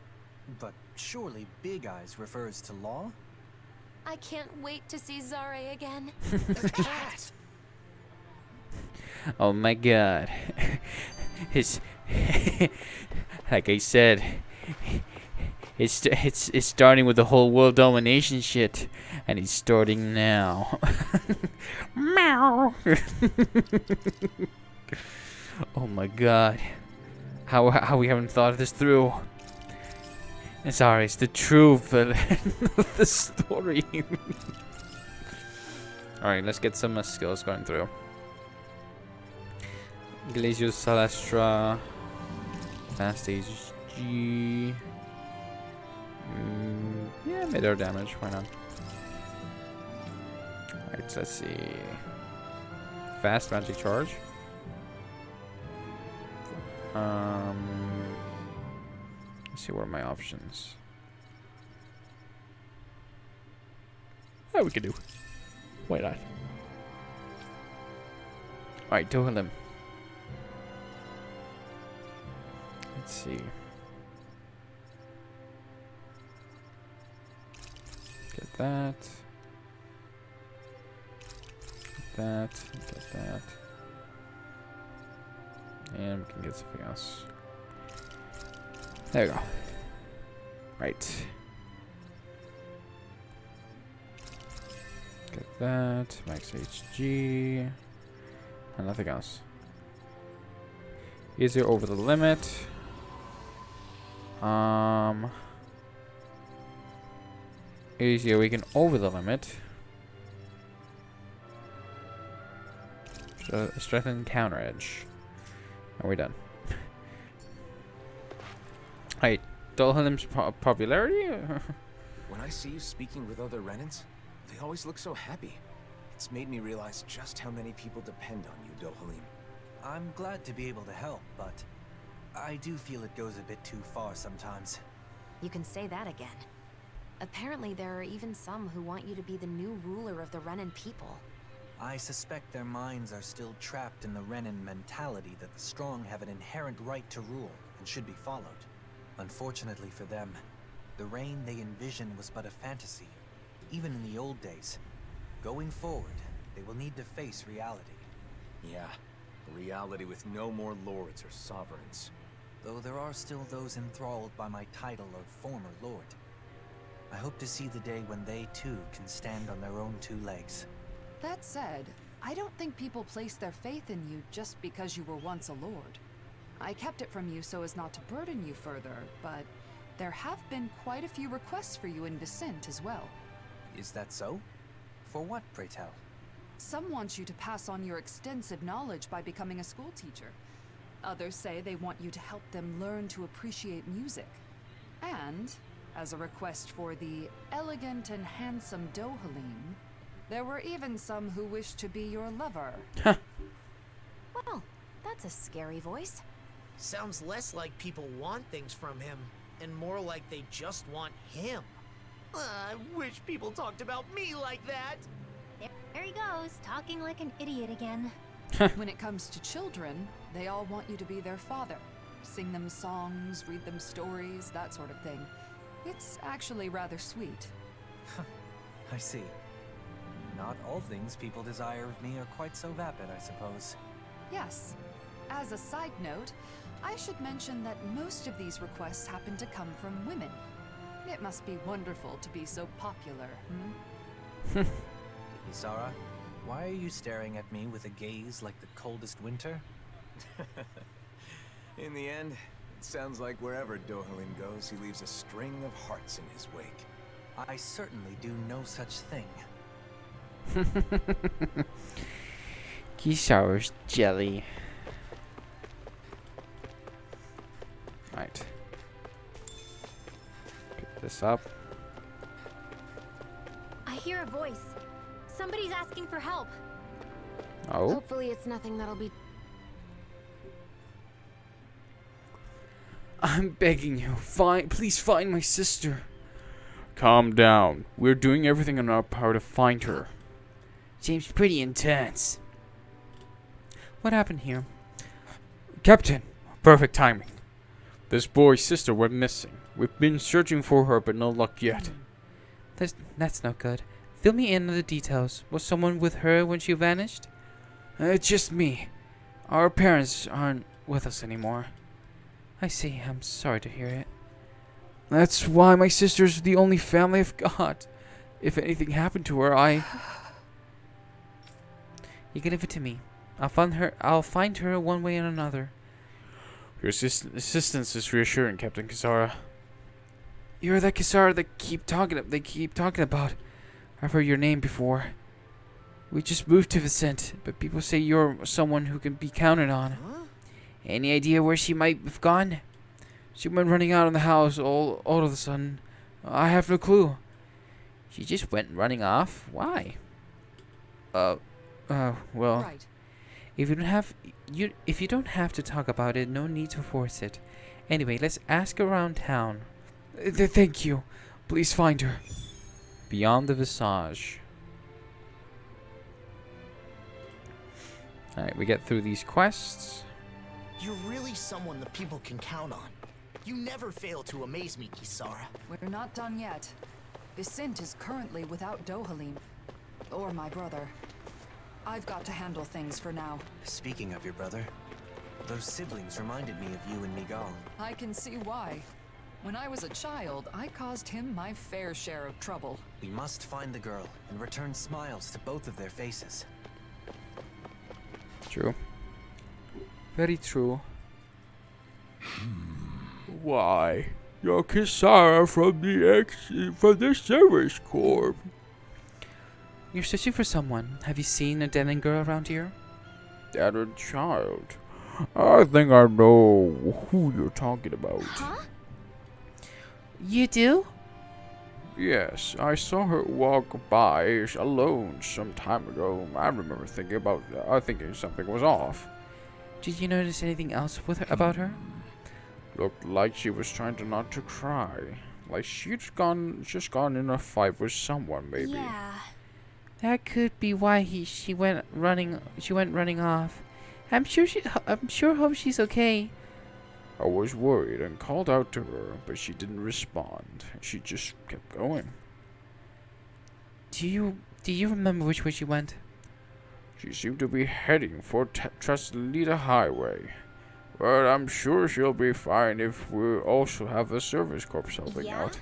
But surely Big Eyes refers to Law? I can't wait to see Zare again. The cat! Oh my god. His like I said, it's starting with the whole world domination shit, and it's starting now. Meow. Oh my god. How we haven't thought this through. Sorry, it's the true villain of the story. Alright, let's get some skills going through. Glacius Salastra. Fast HG. Yeah, mid-air damage, why not? Alright, let's see. Fast magic charge. Let's see, what are my options? Yeah, we can do. Why not? Alright, Dohalim. Let's see. Get that. Get that. Get that. And we can get something else. There we go. Right. Get that. Max HG. And nothing else. Easier over the limit. Easier we can over the limit. Strengthen counter edge. And we're done. Alright, Dohalim's popularity? When I see you speaking with other Renans, they always look so happy. It's made me realize just how many people depend on you, Dohalim. I'm glad to be able to help, but I do feel it goes a bit too far sometimes. You can say that again. Apparently there are even some who want you to be the new ruler of the Renan people. I suspect their minds are still trapped in the Renan mentality that the strong have an inherent right to rule and should be followed. Unfortunately for them, the reign they envision was but a fantasy, even in the old days. Going forward, they will need to face reality. Yeah, a reality with no more lords or sovereigns. Though there are still those enthralled by my title of former lord. I hope to see the day when they too can stand on their own two legs. That said, I don't think people place their faith in you just because you were once a lord. I kept it from you so as not to burden you further, but there have been quite a few requests for you in Vicente as well. Is that so? For what, pray tell? Some want you to pass on your extensive knowledge by becoming a school teacher. Others say they want you to help them learn to appreciate music. And, as a request for the elegant and handsome Dohalim, there were even some who wished to be your lover. Well, that's a scary voice. Sounds less like people want things from him, and more like they just want him. I wish people talked about me like that. There he goes, talking like an idiot again. When it comes to children, they all want you to be their father. Sing them songs, read them stories, that sort of thing. It's actually rather sweet. I see. Not all things people desire of me are quite so vapid, I suppose. Yes. As a side note, I should mention that most of these requests happen to come from women. It must be wonderful to be so popular, hmm? Isara, why are you staring at me with a gaze like the coldest winter? In the end, it sounds like wherever Dohalim goes, he leaves a string of hearts in his wake. I certainly do no such thing. Kisara's jelly. Right. Pick this up. I hear a voice. Somebody's asking for help. Oh. Hopefully it's nothing that'll be... I'm begging you, please find my sister. Calm down. We're doing everything in our power to find her. Seems pretty intense. What happened here? Captain, perfect timing. This boy's sister went missing. We've been searching for her, but no luck yet. That's not good. Fill me in on the details. Was someone with her when she vanished? It's just me. Our parents aren't with us anymore. I see. I'm sorry to hear it. That's why my sister's the only family I've got. If anything happened to her, You can leave it to me. I'll find her one way or another. Your assistance is reassuring, Captain Kisara. You're that Kisara they keep talking about. I've heard your name before. We just moved to Vicente, but people say you're someone who can be counted on. Huh? Any idea where she might have gone? She went running out of the house all of a sudden. I have no clue. She just went running off? Why? Well. Right. If you don't have to talk about it, no need to force it. Anyway, let's ask around town. Thank you. Please find her. Beyond the Visage. Alright, we get through these quests. You're really someone the people can count on. You never fail to amaze me, Kisara. We're not done yet. Vicente is currently without Dohalim. Or my brother. I've got to handle things for now. Speaking of your brother, those siblings reminded me of you and Miguel. I can see why. When I was a child, I caused him my fair share of trouble. We must find the girl and return smiles to both of their faces. True. Very true. Why? You're Kisara from the Service Corps. You're searching for someone. Have you seen a dead girl around here? Dead child? I think I know who you're talking about. Huh? You do? Yes, I saw her walk by alone some time ago. I remember thinking something was off. Did you notice anything else about her? Looked like she was trying not to cry. Like she'd just gone in a fight with someone, maybe. Yeah. That could be why she went running off. I'm sure hope she's okay. I was worried and called out to her, but she didn't respond. She just kept going. Do you remember which way she went? She seemed to be heading for Traslita Highway. But I'm sure she'll be fine if we also have the Service Corps helping out.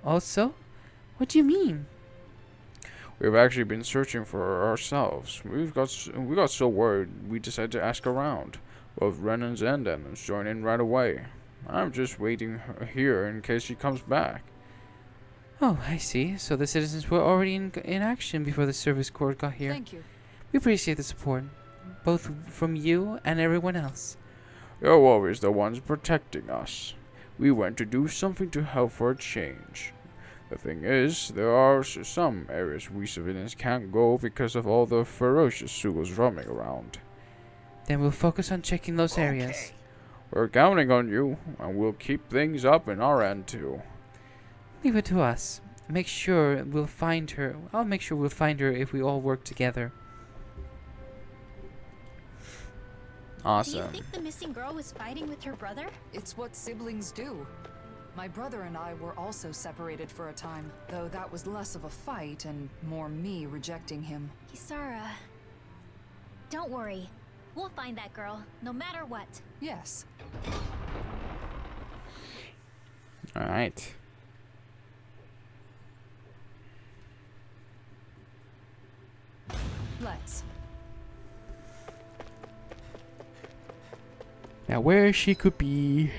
Also? What do you mean? We've actually been searching for her ourselves. We got so worried we decided to ask around. Both Renans and Denons joined in right away. I'm just waiting here in case she comes back. Oh, I see. So the citizens were already in action before the Service Corps got here. Thank you. We appreciate the support, both from you and everyone else. You're always the ones protecting us. We went to do something to help for a change. The thing is, there are some areas we civilians can't go because of all the ferocious Sugos roaming around. Then we'll focus on checking those areas. We're counting on you, and we'll keep things up in our end too. Leave it to us. Make sure we'll find her. I'll make sure we'll find her if we all work together. Awesome. Do you think the missing girl was fighting with her brother? It's what siblings do. My brother and I were also separated for a time, though that was less of a fight and more me rejecting him. Kisara. Don't worry. We'll find that girl, no matter what. Yes. Alright. Let's. Now where she could be.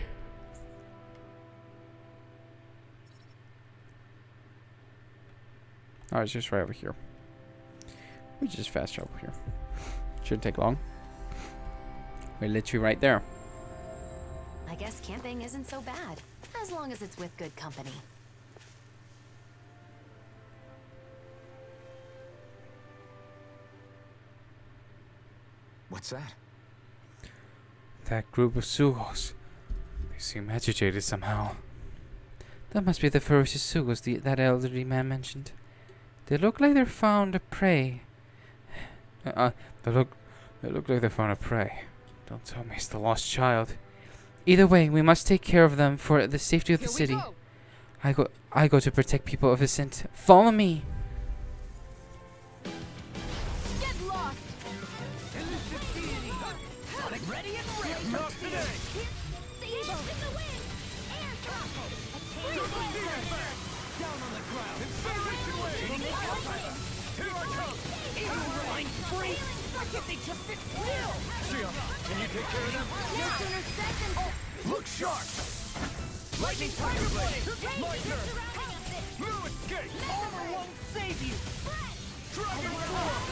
Oh, it's just right over here. We just fast travel here. Shouldn't take long. We're literally right there. I guess camping isn't so bad, as long as it's with good company. What's that? That group of Sugos. They seem agitated somehow. That must be the ferocious Sugos that elderly man mentioned. They look like they're found a prey. They look like they found a prey. Don't tell me it's the lost child. Either way, we must take care of them for the safety of the city. I go to protect people of Ascent. Follow me. Get lost! Ready and ready! Not today! Sable in the wind! Air drop! Down on the ground! Incineration wave! Here I come! Line free! They just sit still! Shia, can you take care of them? No sooner said than done. Look sharp! Lightning Tiger Blade! My turn! No escape! Armor won't save you! Dragon Form!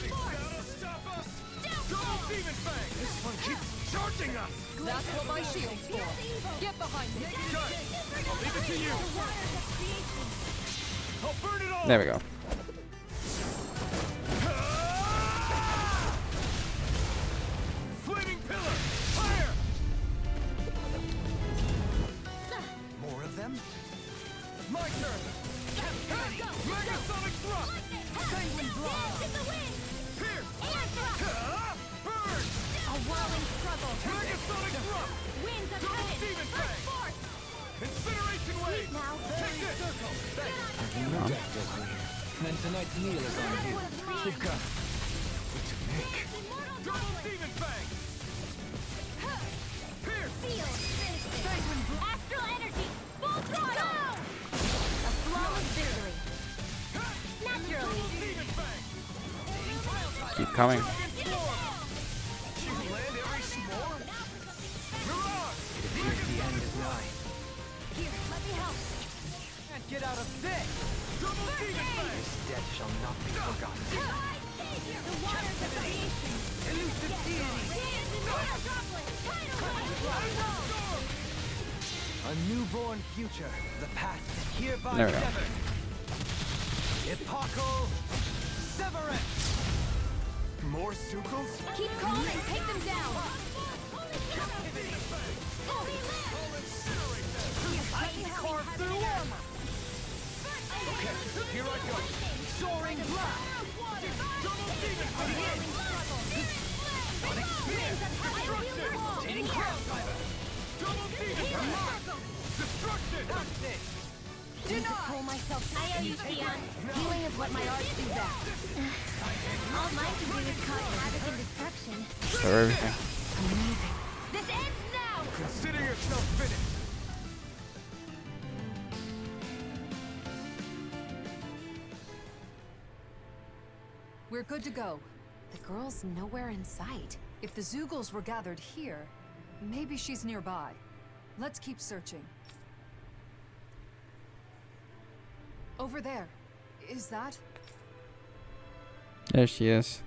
Gotta stop us! Double Demon Fang! This one keeps charging us! That's what my shield's for. Get behind me. Good! I'll leave it to you! I'll burn it all! There we go. Flaming Pillar! Fire! More of them? My turn! Megasonic Thrust! Sanguine Blast! Pierce! Air drop! Burn! A whirling struggle. Megasonic Thrust! Winds of Double heaven. Demon Burst Fang! forth. Incineration Wave! Now. Take this! Then tonight's meal is on you. Keep going. What's it make? Double Demon Fang! Pierce! Feel. Astral energy. Full throttle. A flawless victory. Naturally. Demon Fang! Keep coming. You land every s'more? Mirage! The end is nigh. Here, let me help. Can't get out of this! Double Demon Fang! This debt shall not be forgotten. The waters of creation. Elusive deity! A newborn future, the path hereby There we go. severed. Epochal Severance! More Sugos? Keep calm and take them down. Okay, here I go. Soaring blast. Double demon blade. Sonic spear. Destruction. Rotating cross diver. Double demon blade. Destruction. Do not control myself. I owe you, Tion. Healing is what my arts do best. All mine can do is cause havoc and destruction. For everything. Amazing. This ends now! Consider yourself finished. We're good to go. The girl's nowhere in sight. If the Zeugles were gathered here, maybe she's nearby. Let's keep searching. Over there. Is that? There she is.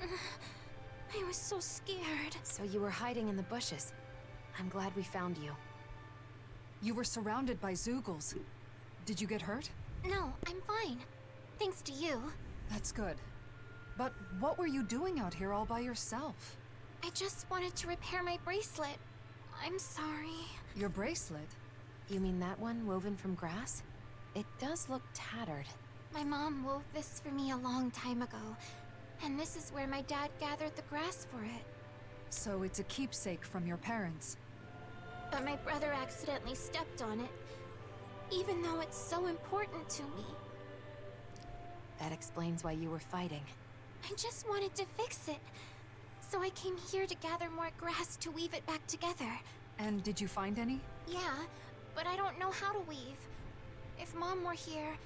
I was so scared. So you were hiding in the bushes. I'm glad we found you. You were surrounded by Zeugles. Did you get hurt? No, I'm fine. Thanks to you. That's good. But what were you doing out here all by yourself? I just wanted to repair my bracelet. I'm sorry. Your bracelet? You mean that one woven from grass? It does look tattered. My mom wove this for me a long time ago. And this is where my dad gathered the grass for it. So it's a keepsake from your parents. But my brother accidentally stepped on it. Even though it's so important to me. That explains why you were fighting. I just wanted to fix it. So I came here to gather more grass to weave it back together. And did you find any? Yeah, but I don't know how to weave. If Mom were here,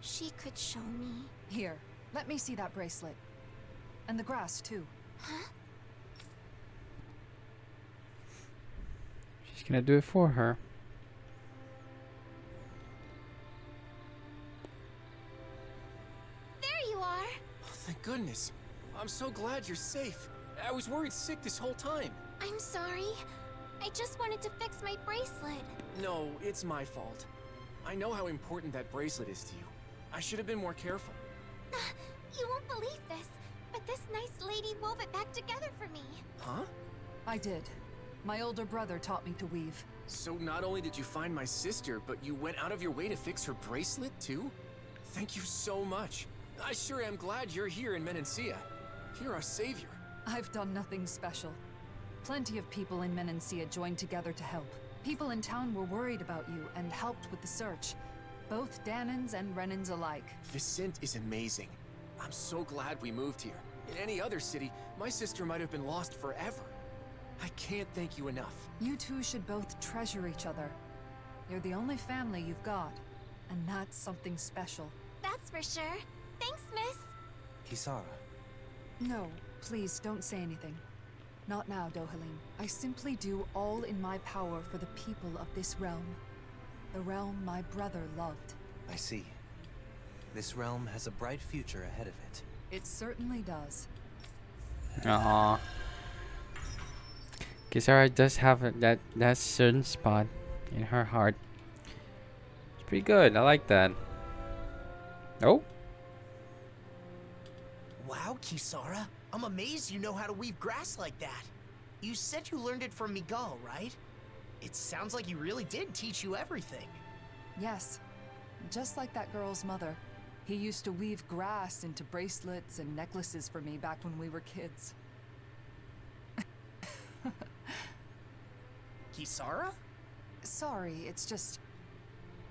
she could show me. Here, let me see that bracelet. And the grass, too. Huh? She's gonna do it for her. There you are! Oh, thank goodness. I'm so glad you're safe. I was worried sick this whole time. I'm sorry. I just wanted to fix my bracelet. No, it's my fault. I know how important that bracelet is to you. I should have been more careful. You won't believe this, but this nice lady wove it back together for me. Huh? I did. My older brother taught me to weave. So not only did you find my sister, but you went out of your way to fix her bracelet, too? Thank you so much. I sure am glad you're here in Menancia. You're our savior. I've done nothing special. Plenty of people in Menancia joined together to help. People in town were worried about you and helped with the search. Both Danans and Renans alike. Vicent is amazing. I'm so glad we moved here. In any other city, my sister might have been lost forever. I can't thank you enough. You two should both treasure each other. You're the only family you've got, and that's something special. That's for sure. Thanks, miss. Kisara, No, please don't say anything. Not now, Dohalim. I simply do all in my power for the people of this realm. The realm my brother loved. I see. This realm has a bright future ahead of it. It certainly does. Aww. Kisara does have that certain spot in her heart. It's pretty good. I like that. Oh. Wow, Kisara. I'm amazed you know how to weave grass like that. You said you learned it from Miguel, right? It sounds like he really did teach you everything. Yes. Just like that girl's mother. He used to weave grass into bracelets and necklaces for me back when we were kids. Kisara? Sorry, it's just...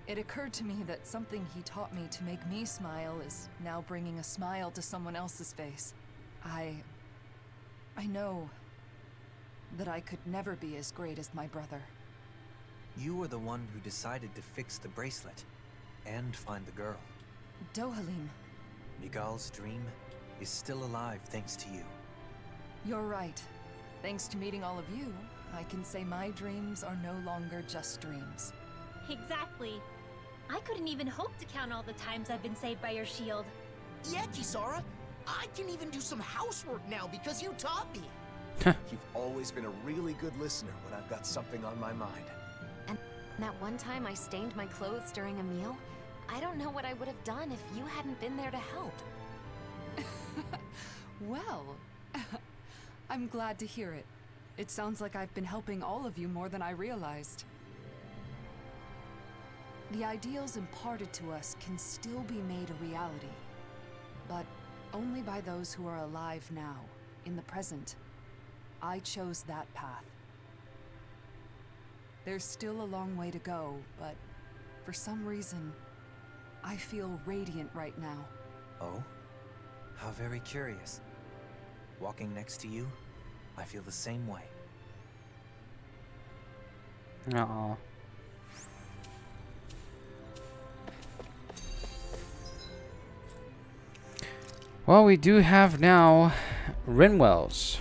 It occurred to me that something he taught me to make me smile is now bringing a smile to someone else's face. I know that I could never be as great as my brother. You were the one who decided to fix the bracelet and find the girl. Dohalim. Miguel's dream is still alive thanks to you. You're right. Thanks to meeting all of you, I can say my dreams are no longer just dreams. Exactly. I couldn't even hope to count all the times I've been saved by your shield. Yeah, Kisara. I can even do some housework now because you taught me. You've always been a really good listener when I've got something on my mind. And that one time I stained my clothes during a meal, I don't know what I would have done if you hadn't been there to help. Well, I'm glad to hear it. It sounds like I've been helping all of you more than I realized. The ideals imparted to us can still be made a reality, but only by those who are alive now, in the present. I chose that path. There's still a long way to go, but for some reason, I feel radiant right now. Oh? How very curious. Walking next to you, I feel the same way. Aw. Well, we do have now Rinwells.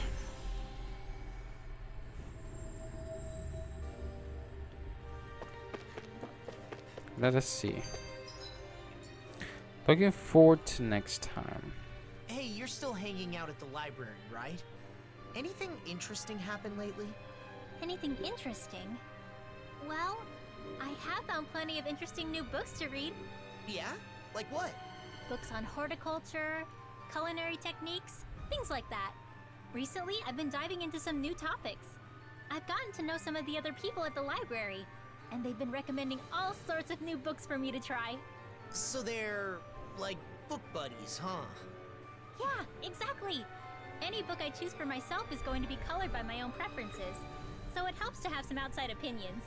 Let us see. Looking forward to next time. Hey, you're still hanging out at the library, right? Anything interesting happen lately? Anything interesting? Well, I have found plenty of interesting new books to read. Yeah? Like what? Books on horticulture, culinary techniques, things like that. Recently, I've been diving into some new topics. I've gotten to know some of the other people at the library, and they've been recommending all sorts of new books for me to try. So they're, like, book buddies, huh? Yeah, exactly. Any book I choose for myself is going to be colored by my own preferences, so it helps to have some outside opinions.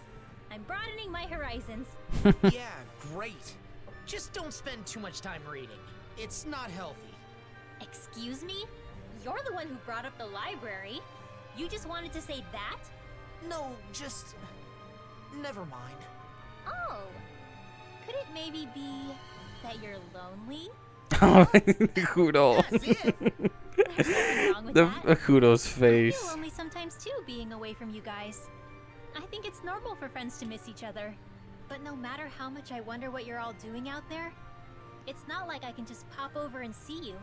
I'm broadening my horizons. Yeah, great. Just don't spend too much time reading. It's not healthy. Excuse me? You're the one who brought up the library. You just wanted to say that? No, just... never mind. Oh. Could it maybe be that you're lonely? Kudo. There's nothing wrong with The that. Kudo's I face. feel lonely sometimes too, being away from you guys. I think it's normal for friends to miss each other. But no matter how much I wonder what you're all doing out there, it's not like I can just pop over and see you.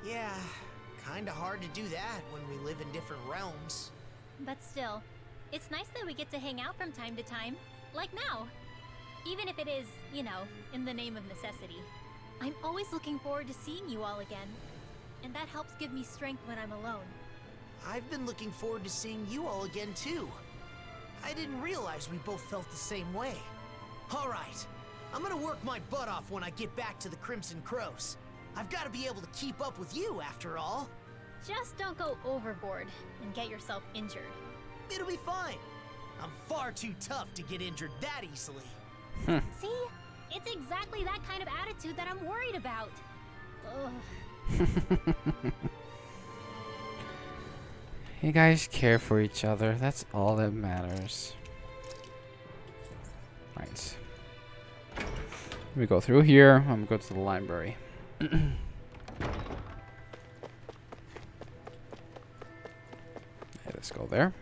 Yeah, kinda hard to do that when we live in different realms. But still, it's nice that we get to hang out from time to time, like now. Even if it is, you know, in the name of necessity. I'm always looking forward to seeing you all again. And that helps give me strength when I'm alone. I've been looking forward to seeing you all again too. I didn't realize we both felt the same way. Alright, I'm gonna work my butt off when I get back to the Crimson Crows. I've gotta be able to keep up with you after all. Just don't go overboard and get yourself injured. It'll be fine. I'm far too tough to get injured that easily. See? It's exactly that kind of attitude that I'm worried about. Ugh. You guys care for each other. That's all that matters. Right. We go through here. I'm gonna go to the library. Okay, let's go there.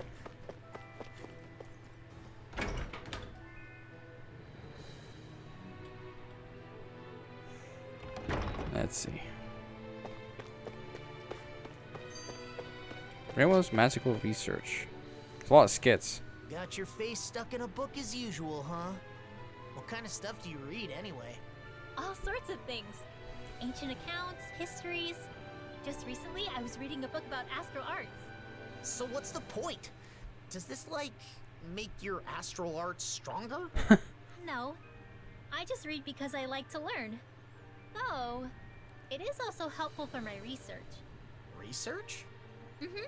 Let's see. Ryamu's magical research. There's a lot of skits. Got your face stuck in a book as usual, huh? What kind of stuff do you read anyway? All sorts of things. Ancient accounts, histories. Just recently, I was reading a book about astral arts. So what's the point? Does this, like, make your astral arts stronger? No. I just read because I like to learn. Though, it is also helpful for my research. Research? Mm-hmm.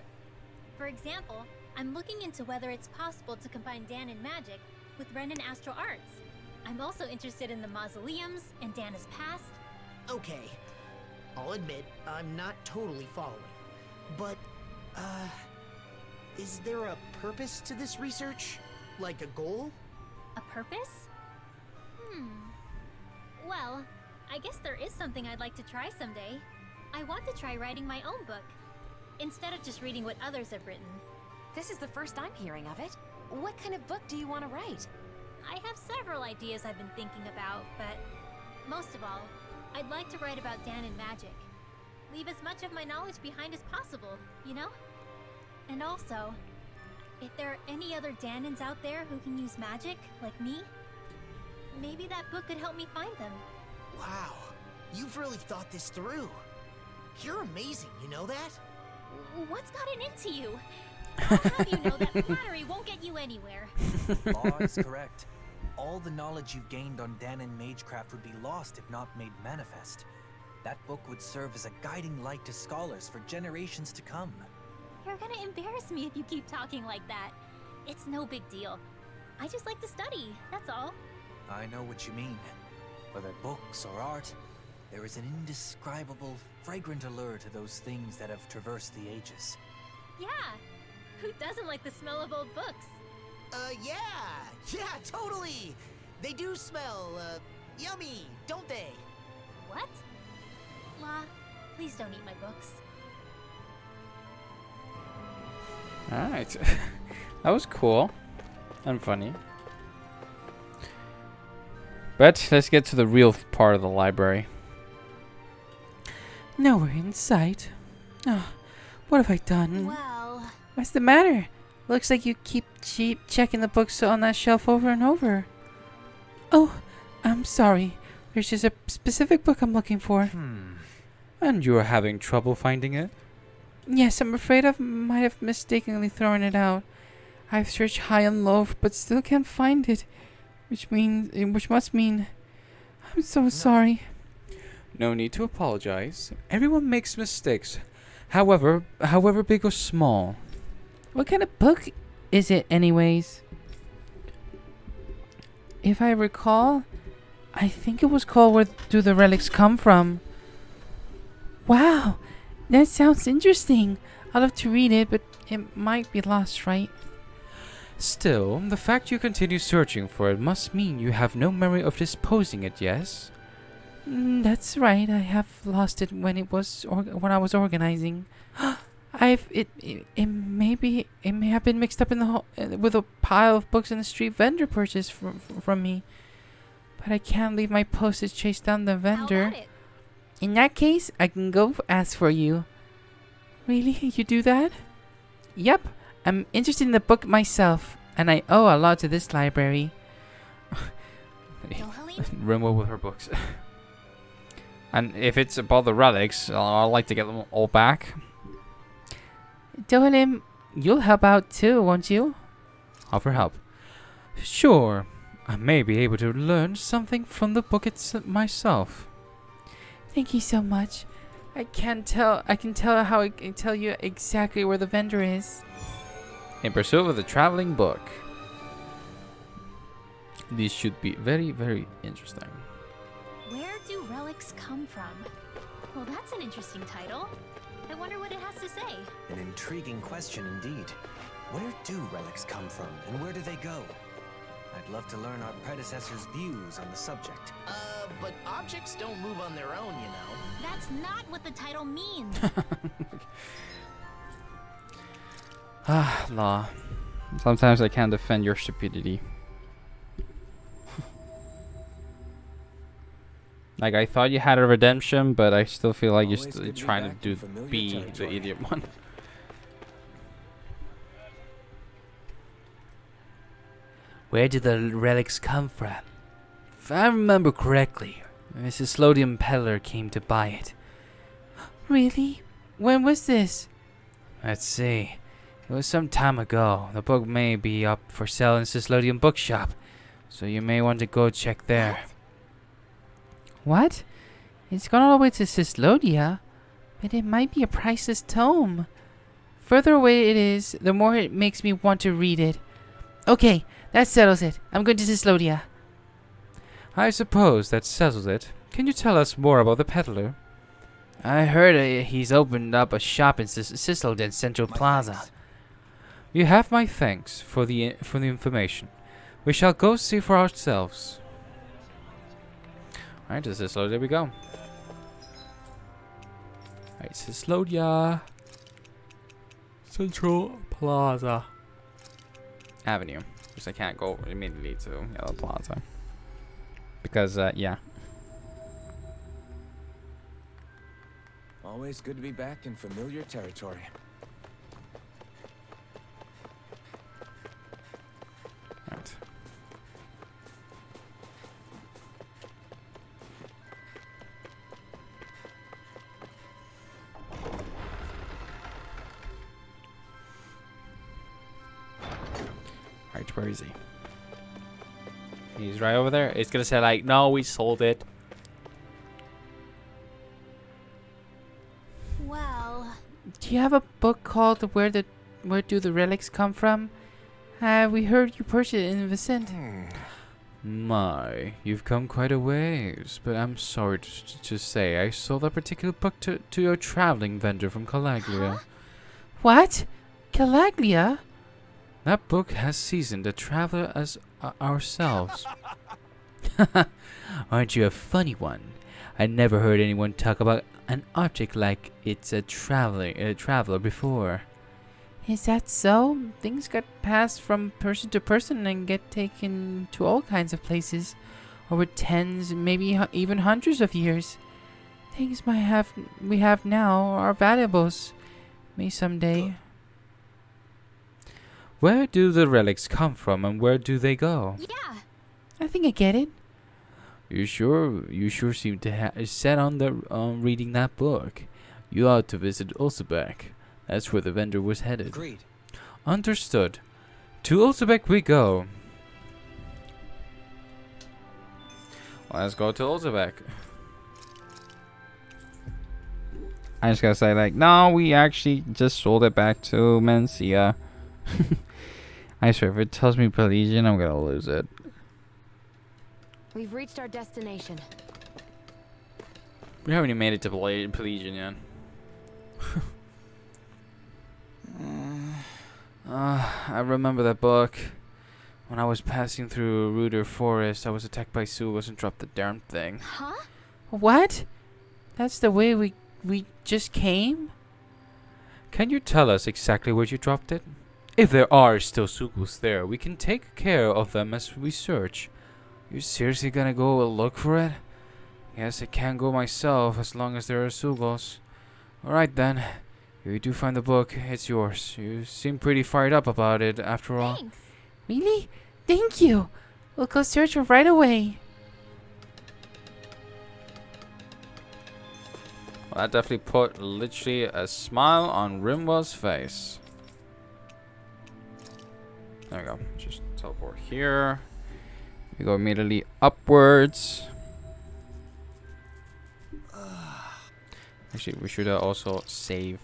For example, I'm looking into whether it's possible to combine Danon magic with Renin astral arts. I'm also interested in the mausoleums and Dana's past. Okay. I'll admit, I'm not totally following. But, is there a purpose to this research? Like a goal? A purpose? Well, I guess there is something I'd like to try someday. I want to try writing my own book, instead of just reading what others have written. This is the first I'm hearing of it. What kind of book do you want to write? I have several ideas I've been thinking about, but most of all, I'd like to write about Danon magic. Leave as much of my knowledge behind as possible, you know? And also, if there are any other Danons out there who can use magic, like me, maybe that book could help me find them. Wow, you've really thought this through. You're amazing, you know that? What's gotten into you? I'll have you know that flattery won't get you anywhere. Law is correct. all the knowledge you've gained on Danon Magecraft would be lost if not made manifest. That book would serve as a guiding light to scholars for generations to come. You're gonna embarrass me if you keep talking like that. It's no big deal. I just like to study, that's all. I know what you mean. Whether books or art, there is an indescribable, fragrant allure to those things that have traversed the ages. Yeah, who doesn't like the smell of old books? Yeah, totally! They do smell, yummy, don't they? What? La, please don't eat my books. Alright. That was cool. And funny. But let's get to the real part of the library. Nowhere in sight. Oh, what have I done? Well... What's the matter? Looks like you keep checking the books on that shelf over and over. Oh, I'm sorry. There's just a specific book I'm looking for. And you're having trouble finding it? Yes, I'm afraid I might have mistakenly thrown it out. I've searched high and low, but still can't find it. Which must mean... I'm so sorry. No need to apologize. Everyone makes mistakes. However big or small. What kind of book is it, anyways? If I recall, I think it was called Where Do the Relics Come From? Wow, that sounds interesting. I'd love to read it, but it might be lost, right? Still, the fact you continue searching for it must mean you have no memory of disposing it, yes? That's right. I have lost it when when I was organizing. It may have been mixed up in with a pile of books in the street vendor purchased from me. But I can't leave my post to chase down the vendor. How about it? In that case, I can go ask for you. Really? You do that? Yep. I'm interested in the book myself, and I owe a lot to this library. Ryamu with her books. And if it's about the relics, I'd like to get them all back. Dohalim, you'll help out too, won't you? Offer help. Sure. I may be able to learn something from the book myself. Thank you so much. I can tell how I can tell you exactly where the vendor is. In pursuit of the traveling book. These should be very, very interesting. Where do relics come from? Well, that's an interesting title. I wonder what it has to say. An intriguing question indeed. Where do relics come from, and where do they go? I'd love to learn our predecessors' views on the subject. But objects don't move on their own, you know. That's not what the title means. Law. Sometimes I can't defend your stupidity. Like, I thought you had a redemption, but I still feel like you're still trying to be the idiot one. Where did the relics come from? If I remember correctly, Mrs. Slodium Peddler came to buy it. Really? When was this? Let's see. It was some time ago. The book may be up for sale in Sislodium Bookshop, so you may want to go check there. What? It's gone all the way to Sislodia, but it might be a priceless tome. Further away it is, the more it makes me want to read it. Okay, that settles it. I'm going to Sislodia. I suppose that settles it. Can you tell us more about the peddler? I heard he's opened up a shop in Sislodin Central Plaza. You have my thanks for the information. We shall go see for ourselves. Alright, this is slow. There we go. Alright, Sislodia Central Plaza Avenue. Because I can't go immediately to Yellow Plaza. Because, yeah. Always good to be back in familiar territory. Right. Right, where is he? He's right over there. It's gonna say like, no, we sold it. Well, Do you have a book called Where Do the Relics Come From? We heard you purchased it in Vicent. My, you've come quite a ways, but I'm sorry to say I sold that particular book to your traveling vendor from Calaglia. What? Calaglia? That book has seasoned a traveler as ourselves. Aren't you a funny one? I never heard anyone talk about an object like it's a traveler before. Is that so? Things get passed from person to person and get taken to all kinds of places over tens, maybe even hundreds of years. Things we have now are valuables. May someday. Where do the relics come from and where do they go? yeah. I think I get it. You sure seem to set on the reading that book. You ought to visit Ulsebek. That's where the vendor was headed. Agreed. Understood. To Ulsebek we go. Let's go to Ulzebek. I just gotta say, like, no, we actually just sold it back to Mencia. I swear, if it tells me Pelesian, I'm gonna lose it. We've reached our destination. We haven't even made it to Pelesian yet. I remember that book. When I was passing through Ruder Forest, I was attacked by Sugos and dropped the darn thing. Huh? What? That's the way we just came? Can you tell us exactly where you dropped it? If there are still Sugos there, we can take care of them as we search. You seriously gonna go look for it? Yes, I can go myself as long as there are Sugos. Alright then. If you do find the book, it's yours. You seem pretty fired up about it after all. Thanks. Really? Thank you. We'll go search her right away. Well, that definitely put literally a smile on Rimwa's face. There we go. Just teleport here. We go immediately upwards. Actually, we should also save.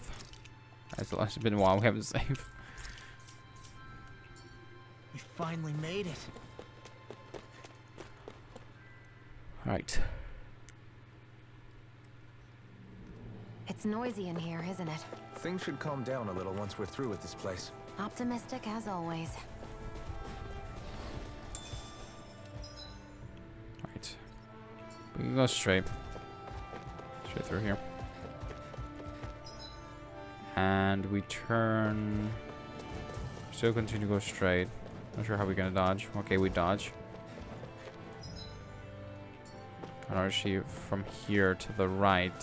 It's been a while. We haven't saved. We finally made it. Right. It's noisy in here, isn't it? Things should calm down a little once we're through with this place. Optimistic as always. Right. We can go straight. Straight through here. And we turn. Still continue to go straight. Not sure how we're gonna dodge. Okay, we dodge. And actually from here to the right.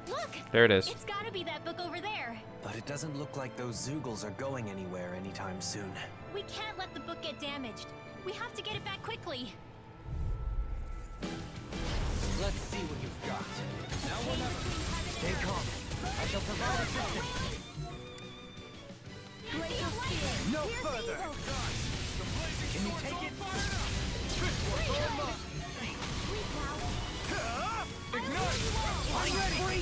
Look! There it is. It's gotta be that book over there. But it doesn't look like those Zoogles are going anywhere anytime soon. We can't let the book get damaged. We have to get it back quickly. Let's see what you've got. Now or never. Stay calm. I shall provide assistance. No further. Can you take it? I'm ready.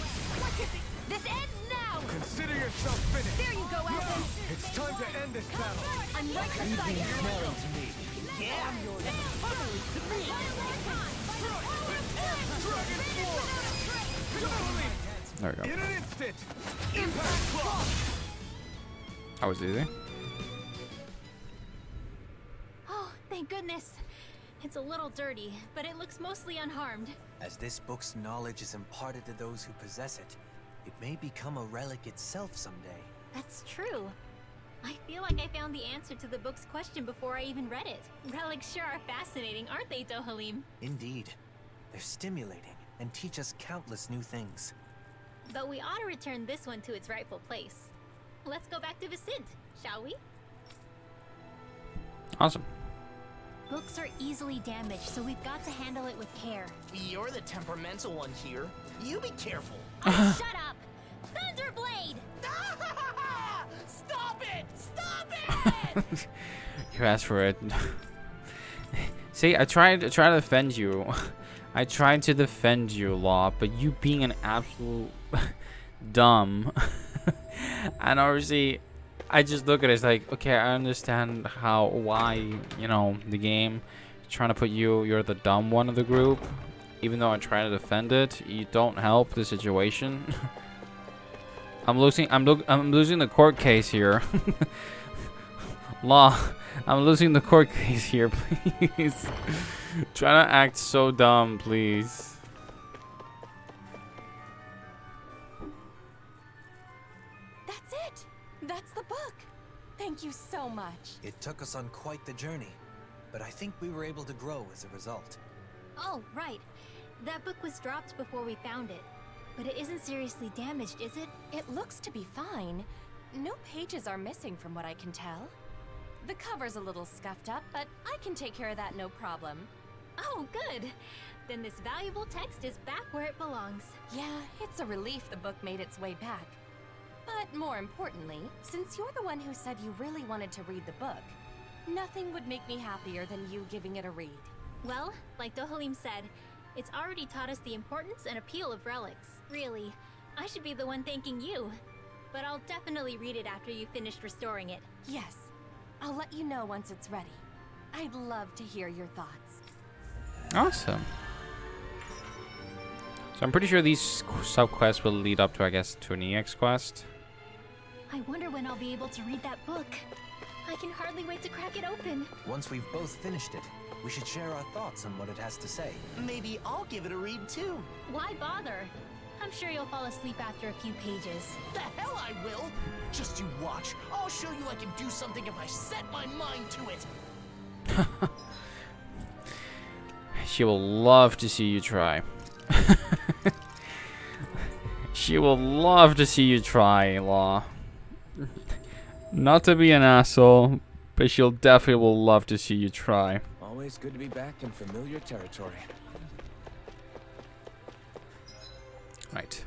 This ends now. Consider yourself finished. There you go, Elton. It's time to end this battle. I'm right beside you. Smelling to me. Yeah. There we go. In an instant. Impact clock. That was easy. Oh, thank goodness. It's a little dirty, but it looks mostly unharmed. As this book's knowledge is imparted to those who possess it, it may become a relic itself someday. That's true. I feel like I found the answer to the book's question before I even read it. Relics sure are fascinating, aren't they, Dohalim? Indeed. They're stimulating and teach us countless new things. But we ought to return this one to its rightful place. Let's go back to Vicent, shall we? Awesome. Books are easily damaged, so we've got to handle it with care. You're the temperamental one here. You be careful. Oh, shut up! Thunderblade! Stop it! Stop it! You asked for it. See, I tried to defend you. I tried to defend you, Law, but you being an absolute dumb. And obviously, I just look at it as like, okay, I understand why, you know, the game is trying to put you're the dumb one of the group. Even though I try to defend it, you don't help the situation. I'm losing the court case here. Law, I'm losing the court case here, please. Try to act so dumb, please. That's it! That's the book! Thank you so much. It took us on quite the journey, but I think we were able to grow as a result. Oh, right. That book was dropped before we found it. But it isn't seriously damaged, is it? It looks to be fine. No pages are missing from what I can tell. The cover's a little scuffed up, but I can take care of that no problem. Oh, good. Then this valuable text is back where it belongs. Yeah, it's a relief the book made its way back. But more importantly, since you're the one who said you really wanted to read the book, nothing would make me happier than you giving it a read. Well, like Dohalim said, it's already taught us the importance and appeal of relics. Really, I should be the one thanking you. But I'll definitely read it after you've finished restoring it. Yes. I'll let you know once it's ready. I'd love to hear your thoughts. Awesome. So I'm pretty sure these sub-quests will lead up to, I guess, to an EX quest. I wonder when I'll be able to read that book. I can hardly wait to crack it open. Once we've both finished it, we should share our thoughts on what it has to say. Maybe I'll give it a read too. Why bother? I'm sure you'll fall asleep after a few pages. The hell I will! Just you watch. I'll show you I can do something if I set my mind to it. She will love to see you try. She will love to see you try, Law. Not to be an asshole, but she'll definitely will love to see you try. Always good to be back in familiar territory. Right.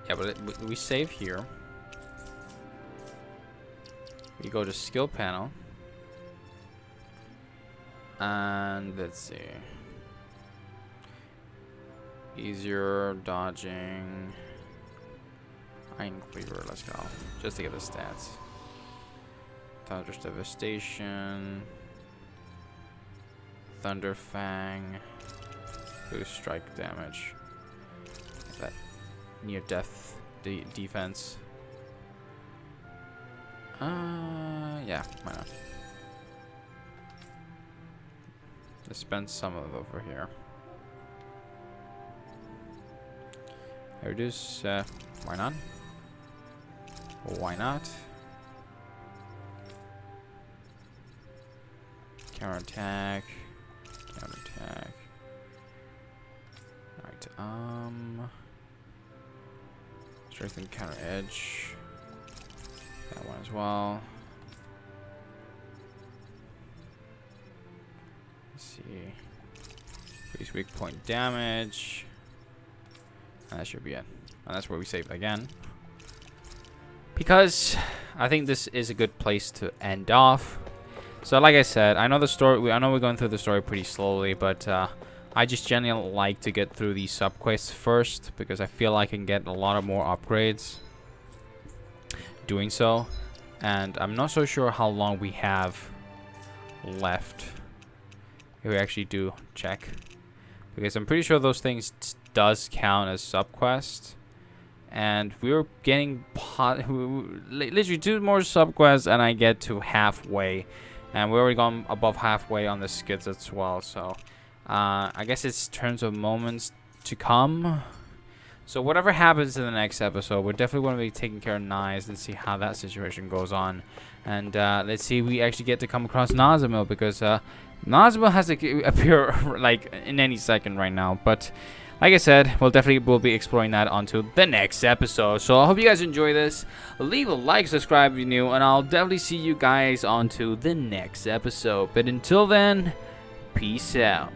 Yeah, but we save here. We go to skill panel. And let's see. Easier dodging. Iron Cleaver, let's go. Just to get the stats. Thunder's Devastation. Thunder Fang. Boost strike damage. That near death defense. Yeah, why not? Let's spend some of it over here. Reduce, why not? Why not? Counterattack. Counterattack. Alright, strengthen counter edge. That one as well. Let's see. Increase weak point damage. And that should be it. And that's where we save again. Because I think this is a good place to end off. So like I said, I know the story. I know we're going through the story pretty slowly, but I just generally like to get through these sub-quests first because I feel I can get a lot of more upgrades doing so. And I'm not so sure how long we have left. If we actually do check, because I'm pretty sure those things does count as sub-quests. And we're getting literally 2 more sub-quests and I get to halfway. And we're already gone above halfway on the skids as well. So I guess it's turns of moments to come. So whatever happens in the next episode, we're definitely going to be taking care of Knives and see how that situation goes on. And let's see if we actually get to come across Nazamil, because Nazamil has to appear like in any second right now. But like I said, we'll be exploring that onto the next episode. So I hope you guys enjoy this. Leave a like, subscribe if you're new, and I'll definitely see you guys onto the next episode. But until then, peace out.